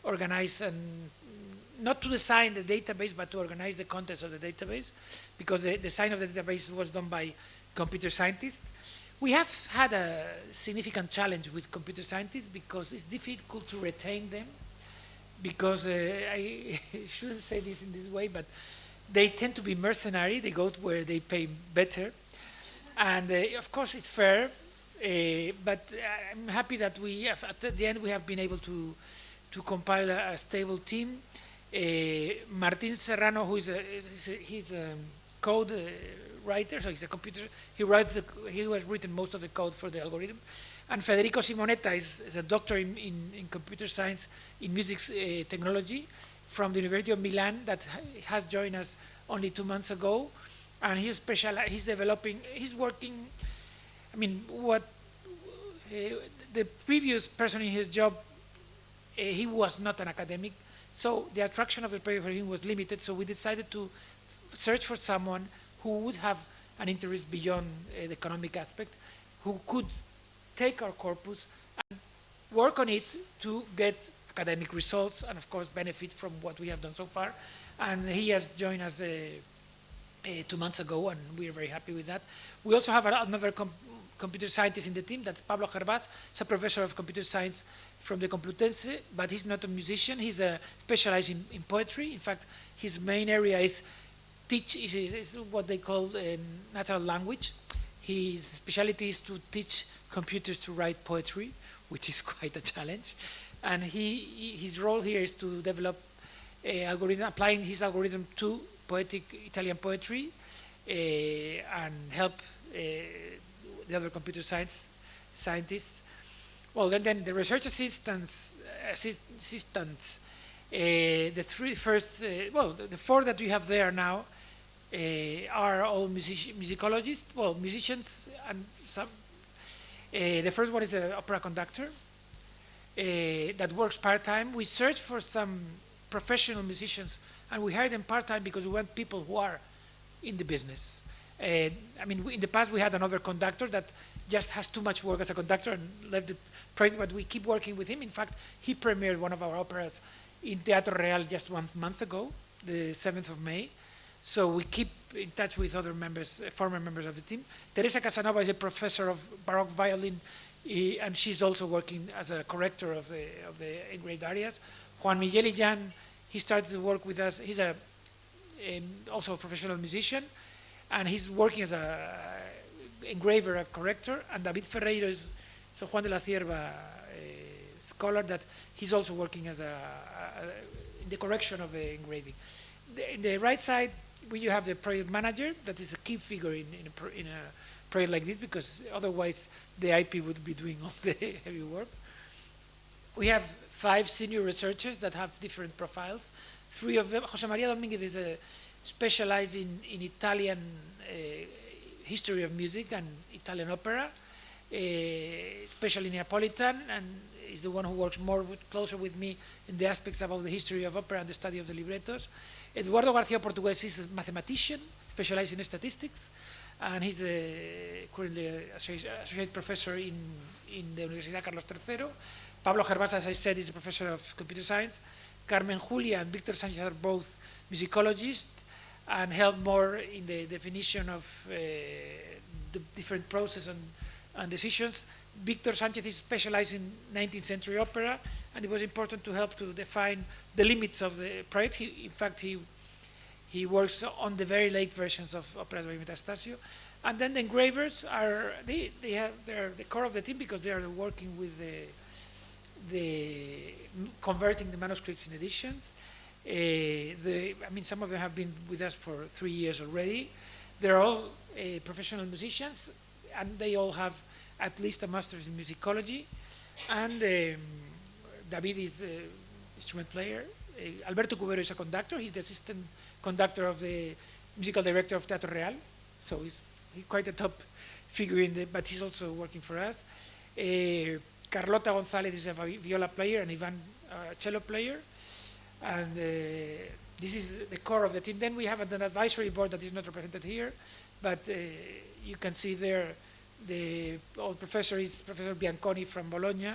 organize and not to design the database, but to organize the contents of the database, because the design of the database was done by computer scientists. We have had a significant challenge with computer scientists because it's difficult to retain them, because I shouldn't say this in this way, but they tend to be mercenary. They go to where they pay better. And of course it's fair, but I'm happy that we have, at the end we have been able to compile a stable team. Martin Serrano, who is he's a code writer, so he's a computer, he has written most of the code for the algorithm. And Federico Simonetta is a doctor in computer science, in music technology, from the University of Milan, that has joined us only 2 months ago. And he's working, I mean, the previous person in his job, he was not an academic, so the attraction of the project for him was limited, so we decided to search for someone who would have an interest beyond the economic aspect, who could take our corpus and work on it to get academic results and of course benefit from what we have done so far. And he has joined us 2 months ago, and we are very happy with that. We also have another computer scientist in the team, that's Pablo Harbaugh. He's a professor of computer science from the Complutense, but he's not a musician. He's specialized in poetry. In fact, his main area is what they call natural language. His specialty is to teach computers to write poetry, which is quite a challenge. And his role here is to develop algorithm, applying his algorithm to poetic Italian poetry, and help the other computer scientists. Well, then the research assistants, the four that we have there now are all musicologists, well, musicians, and The first one is an opera conductor that works part-time. We search for some professional musicians, and we hire them part-time because we want people who are in the business. I mean, in the past we had another conductor that just has too much work as a conductor and left the project, but we keep working with him. In fact, he premiered one of our operas in Teatro Real just 1 month ago, the 7th of May. So we keep in touch with other members, former members of the team. Teresa Casanova is a professor of Baroque violin, and she's also working as a corrector of the engraved arias. Juan Miguel Illán, he started to work with us. He's also a professional musician, and he's working as a engraver, a corrector. And David Ferreiro is Juan de la Cierva scholar that he's also working as in the correction of the engraving. In the right side, you have the project manager. That is a key figure in a project like this, because otherwise the IP would be doing all the heavy work. We have 5 senior researchers that have different profiles. 3 of them, Jose Maria Dominguez is specialized in Italian history of music and Italian opera, especially Neapolitan, and is the one who works closer with me in the aspects about the history of opera and the study of the librettos. Eduardo García Portugués is a mathematician specialized in statistics, and he's currently an associate professor in the Universidad Carlos III. Pablo Harbaugh, as I said, is a professor of computer science. Carmen Julia and Victor Sanchez are both musicologists and help more in the definition of the different processes and decisions. Victor Sanchez is specialized in 19th century opera, and it was important to help to define the limits of the project. In fact, he works on the very late versions of operas by Metastasio. And then the engravers are they're the core of the team, because they are working with the converting the manuscripts in editions. I mean, some of them have been with us for 3 years already. They're all professional musicians, and they all have at least a master's in musicology. And David is an instrument player. Alberto Cubero is a conductor. He's the assistant conductor of the musical director of Teatro Real. So he's quite a top figure but he's also working for us. Carlota González is a viola player, and Ivan a cello player. And this is the core of the team. Then we have an advisory board that is not represented here, but you can see there the old professor is Professor Bianconi from Bologna,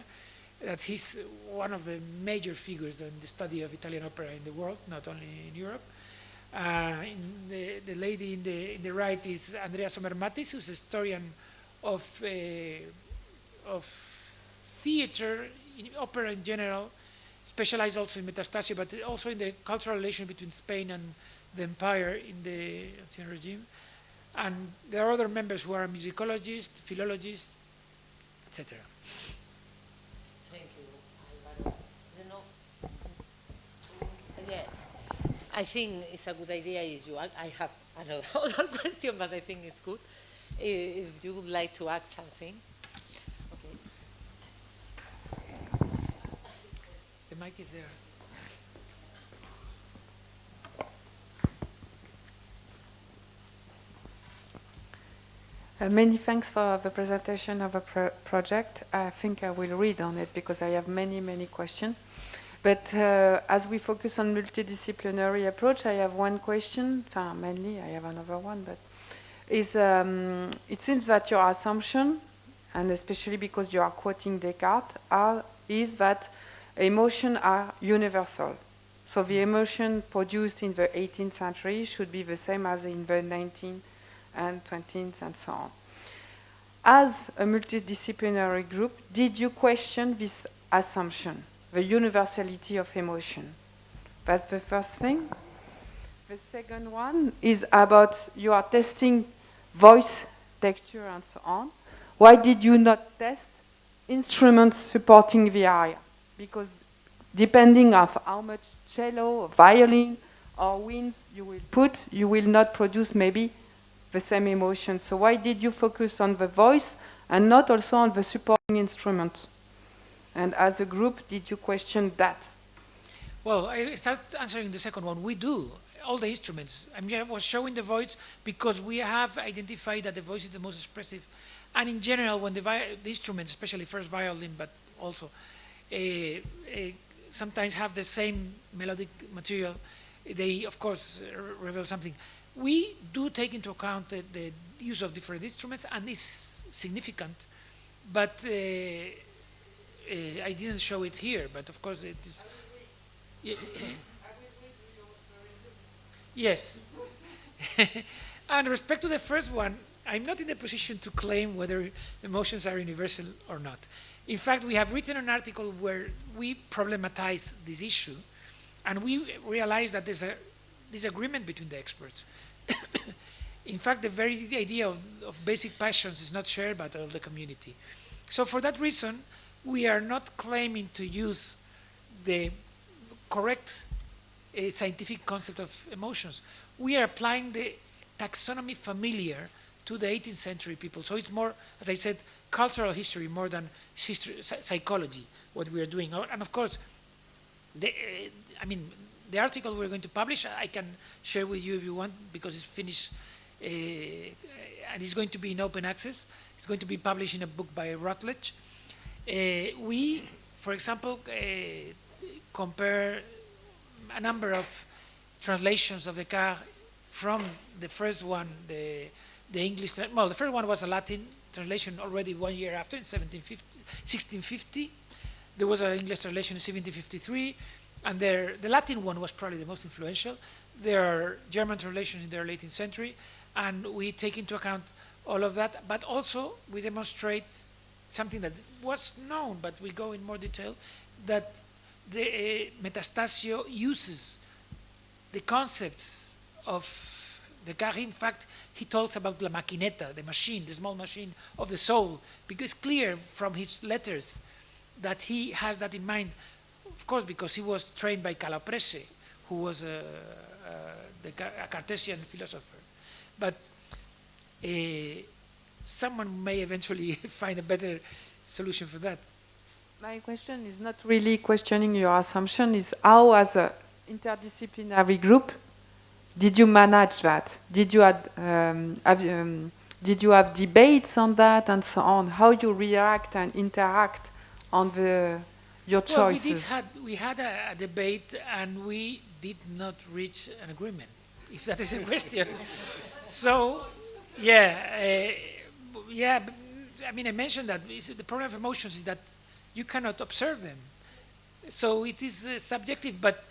that he's one of the major figures in the study of Italian opera in the world, not only in Europe. The lady in the right is Andrea Sommer-Matis, who's a historian of theater, in opera in general, specialized also in Metastasio, but also in the cultural relation between Spain and the empire in the ancient regime. And there are other members who are musicologists, philologists, etc. Thank you. Yes, I think it's a good idea. I have another question, but I think it's good. If you would like to add something. Okay. The mic is there. Many thanks for the presentation of a project. I think I will read on it because I have many questions. But as we focus on multidisciplinary approach, I have one question. Mainly, I have another one, but it seems that your assumption, and especially because you are quoting Descartes, is that emotions are universal. So the emotion produced in the 18th century should be the same as in the 19th and 20th and so on. As a multidisciplinary group, did you question this assumption, the universality of emotion? That's the first thing. The second one is about you are testing voice, texture, and so on. Why did you not test instruments supporting the aria? Because depending on how much cello, or violin, or winds you will put, you will not produce maybe the same emotion. So why did you focus on the voice and not also on the supporting instrument? And as a group, did you question that? Well, I start answering the second one. We do. All the instruments. I was showing the voice because we have identified that the voice is the most expressive And in general, when the instruments, especially first violin, but also sometimes have the same melodic material, they of course reveal something. We do take into account the use of different instruments, and it's significant, but I didn't show it here, but of course it is. Yes. And respect to the first one, I'm not in the position to claim whether emotions are universal or not. In fact, we have written an article where we problematize this issue, and we realize that there's a disagreement between the experts. In fact, the idea of basic passions is not shared by all the community. So for that reason, we are not claiming to use the correct scientific concept of emotions. We are applying the taxonomy familiar to the 18th century people. So it's more, as I said, cultural history more than psychology, what we are doing. And of course, the article we're going to publish, I can share with you if you want, because it's finished, and it's going to be in open access. It's going to be published in a book by Routledge. We, for example, compare a number of translations of Descartes from the first one, the English, well, the first one was a Latin translation already 1 year after, in 1650. There was an English translation in 1753, and the Latin one was probably the most influential. There are German translations in the early 18th century, and we take into account all of that, but also we demonstrate something that was known, but we go in more detail, that the Metastasio uses the concepts of Descartes. In fact, he talks about la maquineta, the machine, the small machine of the soul, because it's clear from his letters that he has that in mind, of course, because he was trained by Calaprese, who was a Cartesian philosopher. But someone may eventually find a better solution for that. My question is not really questioning your assumption, is how, as an interdisciplinary group, did you manage that? Did you have debates on that and so on? How you react and interact on your choices? Well, we had a debate, and we did not reach an agreement, if that is the question. So, I mentioned that the problem of emotions is that you cannot observe them. So it is subjective, but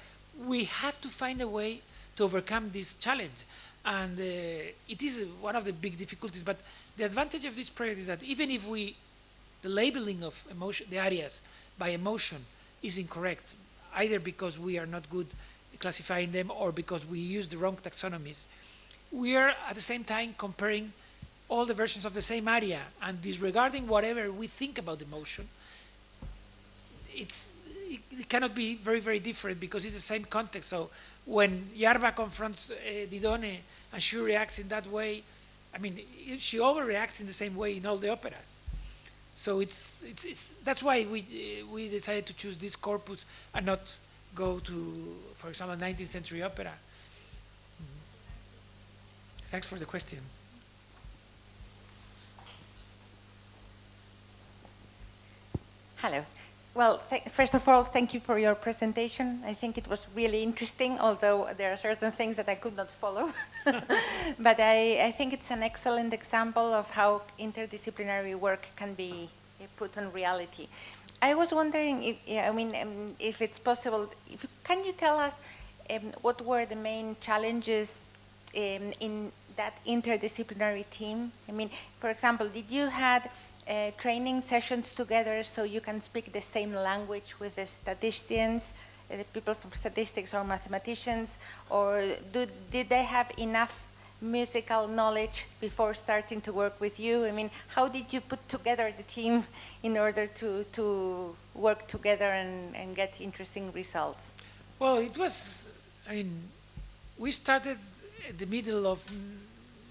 we have to find a way to overcome this challenge. And it is one of the big difficulties, but the advantage of this project is that even if the labeling of emotion, the areas by emotion is incorrect, either because we are not good classifying them or because we use the wrong taxonomies, we are at the same time comparing all the versions of the same area and disregarding whatever we think about emotion. It cannot be very, very different because it's the same context. So when Yarba confronts Didone and she reacts in that way, she overreacts in the same way in all the operas. So that's why we decided to choose this corpus and not go to, for example, 19th century opera. Thanks for the question. Hello. Well, first of all, thank you for your presentation. I think it was really interesting, although there are certain things that I could not follow. But I think it's an excellent example of how interdisciplinary work can be put on reality. I was wondering if it's possible, can you tell us what were the main challenges in that interdisciplinary team? For example, did you had training sessions together so you can speak the same language with the statisticians, the people from statistics or mathematicians, or did they have enough musical knowledge before starting to work with you? How did you put together the team in order to work together and get interesting results? Well, it was, we started at the middle of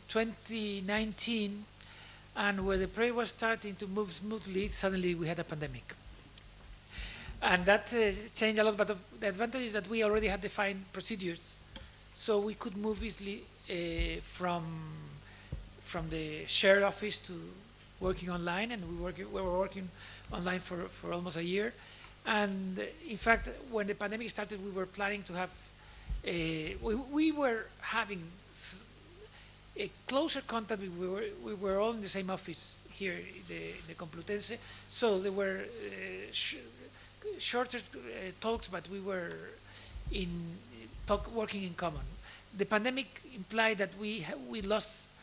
2019, and when the project was starting to move smoothly, suddenly we had a pandemic. And that changed a lot, but the advantage is that we already had defined procedures, so we could move easily from the shared office to working online, and we were working online for almost a year. And in fact, when the pandemic started, we were planning to have, we were having a closer contact. We were all in the same office here, the Complutense, so there were shorter talks, but we were working in common. The pandemic implied that we lost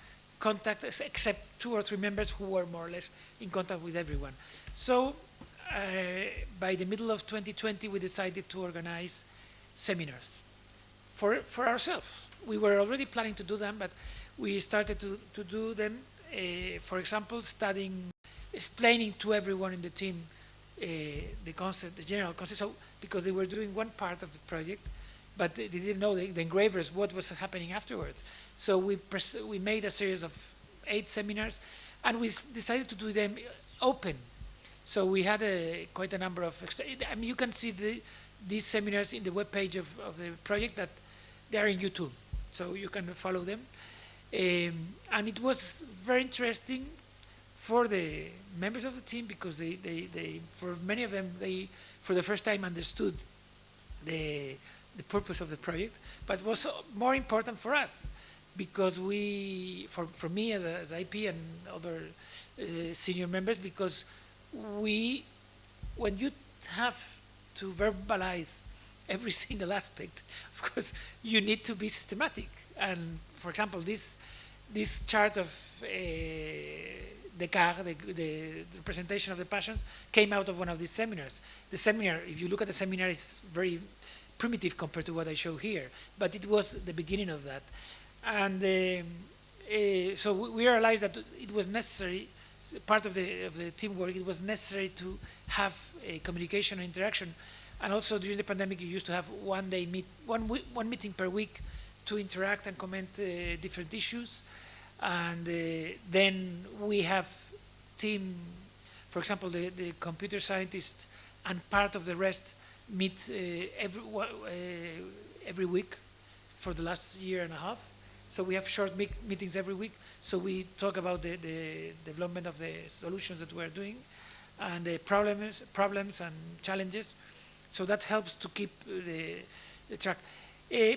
contact, except 2 or 3 members who were more or less in contact with everyone. So by the middle of 2020, we decided to organize seminars for ourselves. We were already planning to do them, but we started to do them, for example, explaining to everyone in the team the concept, the general concept, so, because they were doing one part of the project, but they didn't know, the engravers, what was happening afterwards. So we made a series of 8 seminars, and we decided to do them open. So we had quite a number of, I mean, you can see these seminars in the webpage of the project, that they are in YouTube, so you can follow them. And it was very interesting for the members of the team, because they for many of them, they for the first time understood the purpose of the project. But it was more important for us, because for me as IP and other senior members, because when you have to verbalize every single aspect, of course, you need to be systematic. And for example, this chart of Descartes, the representation of the passions, came out of one of these seminars. The seminar, if you look at the seminar, is very primitive compared to what I show here, but it was the beginning of that. And so we realized that it was necessary, part of the teamwork, it was necessary to have a communication and interaction. And also during the pandemic, you used to have one meeting per week to interact and comment different issues. And then we have team, for example, the computer scientists and part of the rest meet every week for the last year and a half. So we have short meetings every week. So we talk about the development of the solutions that we're doing, and the problems and challenges. So that helps to keep the track.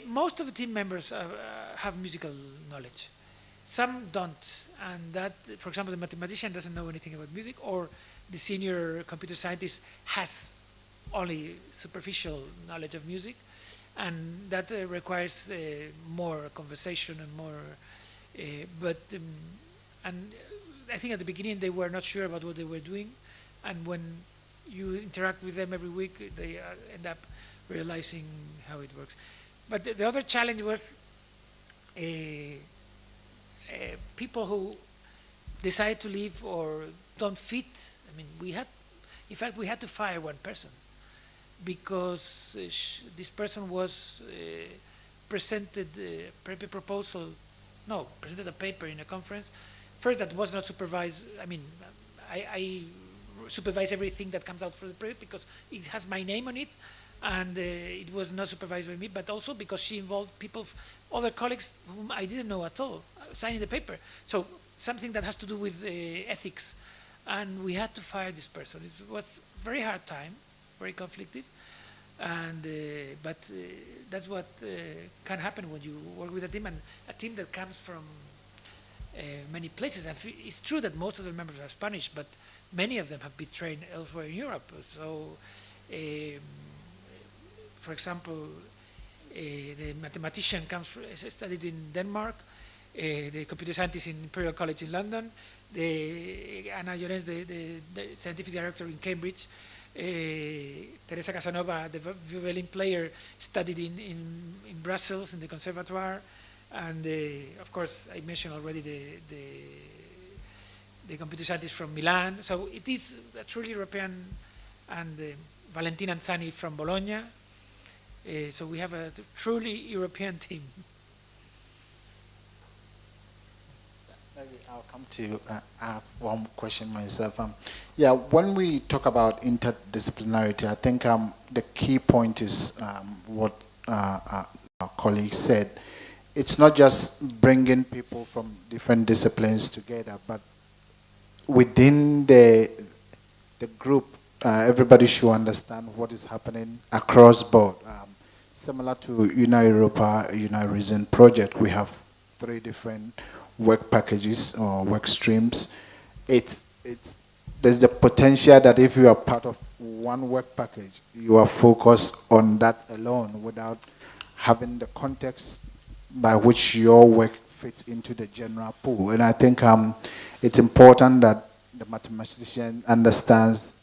Most of the team members have musical knowledge. Some don't, and that, for example, the mathematician doesn't know anything about music, or the senior computer scientist has only superficial knowledge of music, and that requires more conversation and more. And I think at the beginning they were not sure about what they were doing, and when you interact with them every week, they end up realizing how it works. But the other challenge was people who decide to leave or don't fit. I mean, in fact, we had to fire one person, because this person was presented a paper in a conference. First, that was not supervised. I mean, I supervise everything that comes out from the project because it has my name on it, and it was not supervised by me, but also because she involved other colleagues whom I didn't know at all, signing the paper. So something that has to do with ethics, and we had to fire this person. It was a very hard time, very conflicted, and but that's what can happen when you work with a team, and a team that comes from many places. And it's true that most of the members are Spanish, but many of them have been trained elsewhere in Europe. So, for example, the mathematician studied in Denmark, the computer scientist in Imperial College in London, Ana Llorens, the scientific director in Cambridge, Teresa Casanova, the violin player, studied in Brussels in the Conservatoire, and of course I mentioned already the computer scientist from Milan. So it is a truly European, and Valentina Anzani from Bologna. So we have a truly European team. Maybe I'll come to you. I have one question myself. Yeah, when we talk about interdisciplinarity, I think the key point is what our colleague said. It's not just bringing people from different disciplines together, but within the group, everybody should understand what is happening across board. Similar to Una-Europa, Una.Resin project, we have 3 different work packages or work streams. There's the potential that if you are part of one work package, you are focused on that alone without having the context by which your work fits into the general pool. And I think it's important that the mathematician understands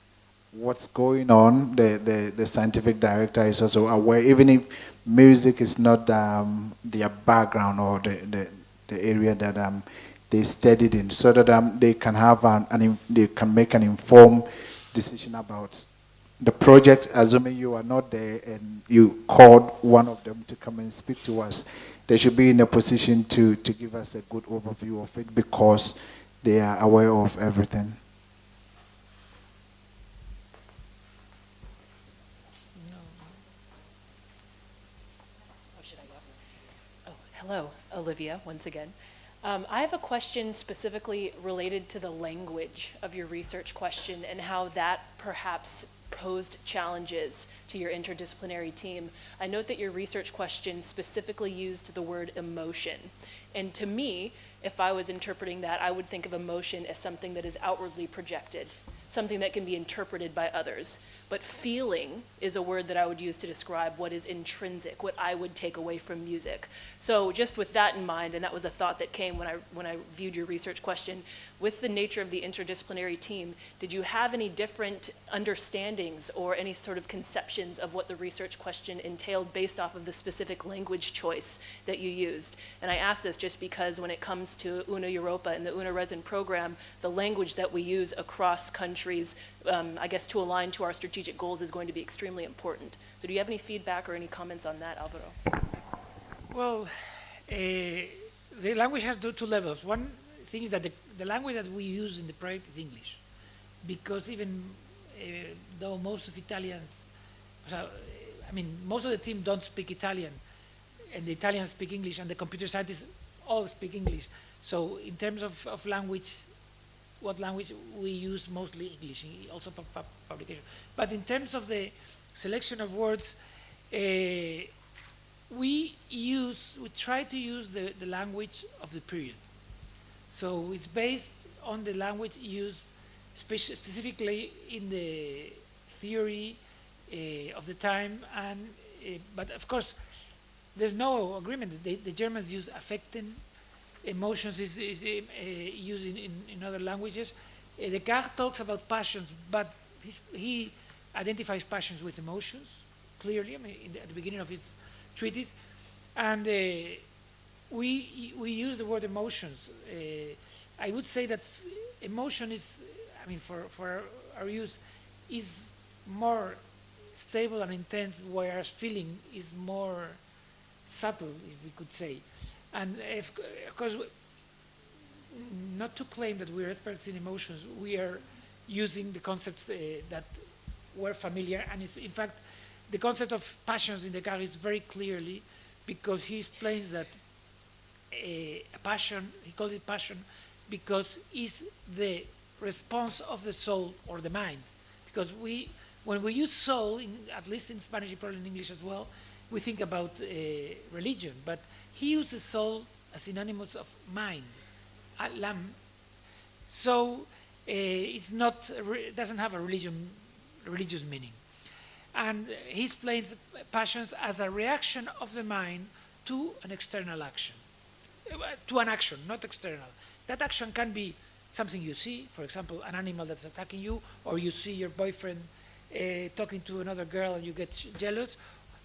what's going on. The scientific director is also aware, even if music is not their background or the area that they studied in, so that they can have they can make an informed decision about the project. Assuming you are not there and you called one of them to come and speak to us, they should be in a position to give us a good overview of it because they are aware of everything. Hello, Olivia, once again. I have a question specifically related to the language of your research question and how that perhaps posed challenges to your interdisciplinary team. I note that your research question specifically used the word emotion. And to me, if I was interpreting that, I would think of emotion as something that is outwardly projected, something that can be interpreted by others. But feeling is a word that I would use to describe what is intrinsic, what I would take away from music. So just with that in mind, and that was a thought that came when I viewed your research question, with the nature of the interdisciplinary team, did you have any different understandings or any sort of conceptions of what the research question entailed based off of the specific language choice that you used? And I ask this just because when it comes to Una-Europa and the Una.Resin program, the language that we use across countries, I guess to align to our strategic goals is going to be extremely important. So do you have any feedback or any comments on that, Alvaro? Well, the language has two levels. One thing is that the language that we use in the project is English, because even though most of Italians, I mean, most of the team don't speak Italian, and the Italians speak English, and the computer scientists all speak English. So in terms of language, what language we use mostly English, also for publication. But in terms of the selection of words, we try to use the language of the period. So it's based on the language used specifically in the theory of the time, and but of course there's no agreement. The Germans use affecting. Emotions is used in other languages. Descartes talks about passions, but he identifies passions with emotions, clearly, I mean, at the beginning of his treatise. And we use the word emotions. I would say that emotion is, I mean, for our use, is more stable and intense, whereas feeling is more subtle, if we could say. And of course, not to claim that we're experts in emotions, we are using the concepts that were familiar. And it's, in fact, the concept of passions in Descartes is very clearly, because he explains that a passion, he calls it passion, because it's the response of the soul or the mind. Because when we use soul, at least in Spanish, probably in English as well, we think about religion, but he uses soul as synonymous of mind, lam. So it's not, it doesn't have a religious meaning. And he explains passions as a reaction of the mind to an external action, to an action, not external. That action can be something you see, for example, an animal that's attacking you, or you see your boyfriend talking to another girl and you get jealous,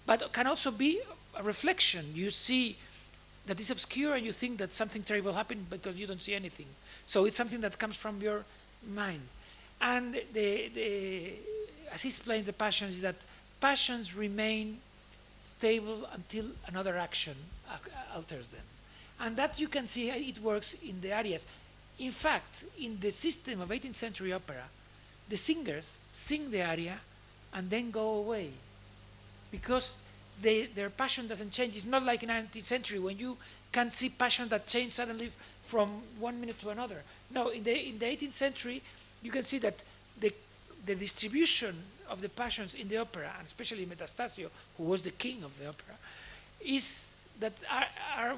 but it can also be a reflection. You see that is obscure and you think that something terrible happened because you don't see anything. So it's something that comes from your mind. And as he explains the passions, is that passions remain stable until another action alters them. And that you can see it works in the arias. In fact, in the system of 18th century opera, the singers sing the aria and then go away, because their passion doesn't change. It's not like in the 19th century when you can see passion that change suddenly from one minute to another. No, in the 18th century, you can see that the distribution of the passions in the opera, and especially Metastasio, who was the king of the opera, is that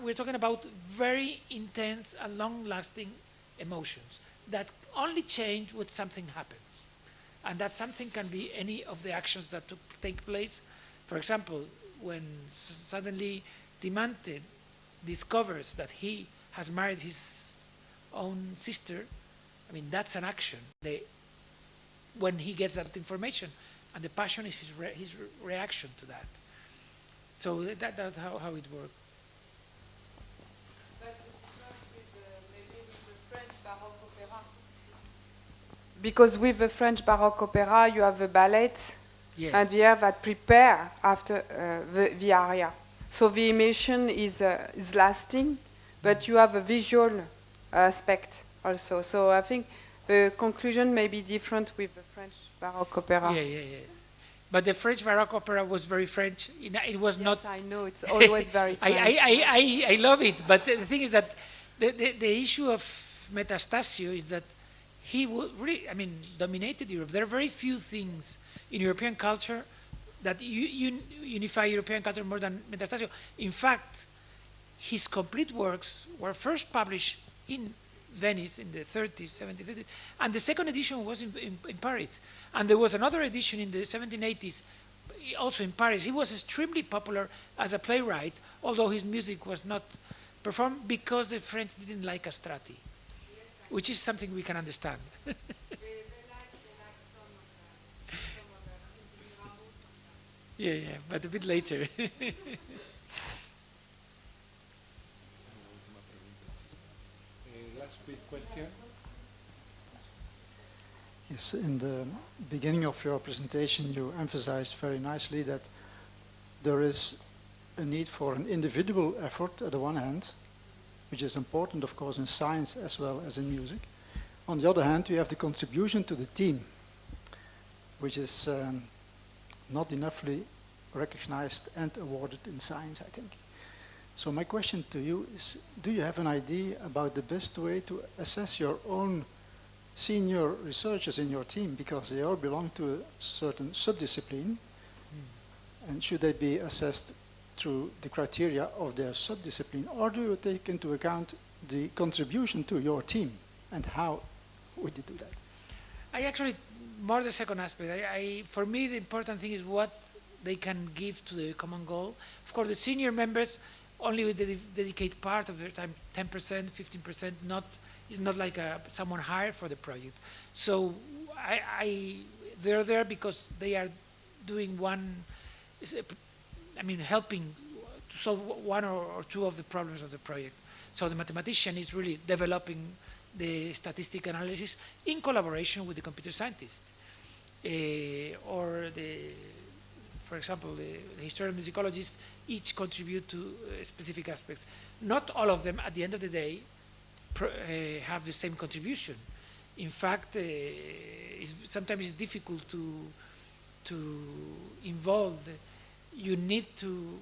we're talking about very intense and long-lasting emotions that only change when something happens. And that something can be any of the actions that take place. For example, when suddenly Timante discovers that he has married his own sister, I mean, that's an action. When he gets that information, and the passion is his reaction to that. So that's how it works. Because with the French Baroque opera, you have the ballet, and you have that prepare after the aria. So the emotion is lasting, but you have a visual aspect also. So I think the conclusion may be different with the French Baroque opera. Yeah. But the French Baroque opera was very French. It was not. Yes, I know. It's always very French. I love it, but the thing is that the issue of Metastasio is that he really, dominated Europe. There are very few things in European culture that unify European culture more than Metastasio. In fact, his complete works were first published in Venice in the 30s, 1730s, and the second edition was in Paris. And there was another edition in the 1780s, also in Paris. He was extremely popular as a playwright, although his music was not performed because the French didn't like castrati, which is something we can understand. Yeah, but a bit later. Last quick question. Yes, in the beginning of your presentation, you emphasized very nicely that there is a need for an individual effort at the one hand, which is important, of course, in science as well as in music. On the other hand, we have the contribution to the team, which is not enoughly recognized and awarded in science, I think. So my question to you is, do you have an idea about the best way to assess your own senior researchers in your team, because they all belong to a certain subdiscipline, and should they be assessed through the criteria of their subdiscipline, or do you take into account the contribution to your team, and how would you do that? I actually, more the second aspect. For me, the important thing is what they can give to the common goal. Of course, the senior members only will dedicate part of their time, 10%, 15%, it's not like someone hired for the project. So they're there because they are doing helping to solve one or two of the problems of the project. So the mathematician is really developing the statistical analysis in collaboration with the computer scientist. For example, the historical musicologists each contribute to specific aspects. Not all of them, at the end of the day, have the same contribution. In fact, sometimes it's difficult to involve. You need to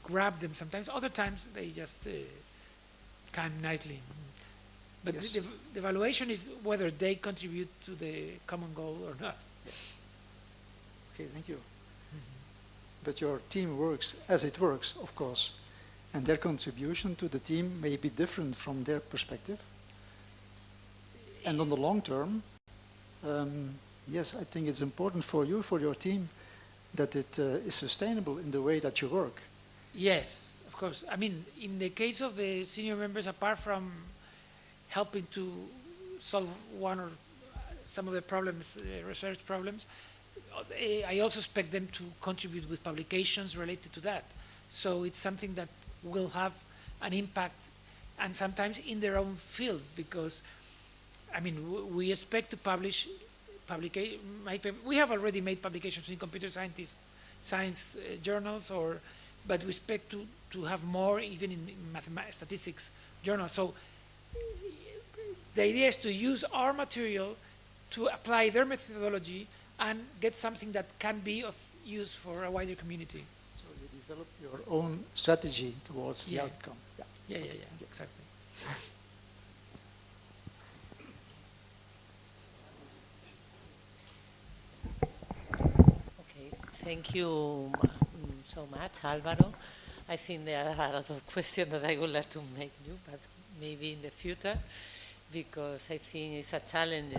grab them sometimes. Other times, they just come nicely. But yes, the evaluation is whether they contribute to the common goal or not. Okay, thank you. But your team works as it works, of course, and their contribution to the team may be different from their perspective. And on the long term, yes, I think it's important for you, for your team, that it is sustainable in the way that you work. Yes, of course. I mean, in the case of the senior members, apart from helping to solve one or some of the problems, research problems, I also expect them to contribute with publications related to that. So it's something that will have an impact, and sometimes in their own field, because, I mean, we expect to publish, we have already made publications in computer science journals, but we expect to have more even in statistics journals. So the idea is to use our material to apply their methodology and get something that can be of use for a wider community. So you develop your own strategy towards the outcome. Yeah, exactly. Okay, thank you so much, Álvaro. I think there are a lot of questions that I would like to make you, but maybe in the future, because I think it's a challenging,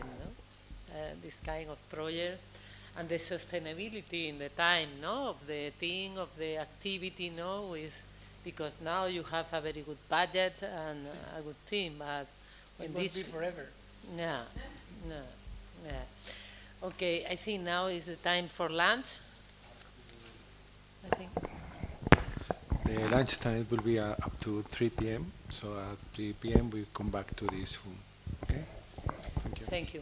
this kind of project, and the sustainability in the time, of the team, of the activity, because now you have a very good budget and a good team, but when it won't this be forever. No. Okay, I think now is the time for lunch. I think. The lunch time will be up to 3 p.m. So at 3 p.m. we come back to this room. Okay? Thank you. Thank you.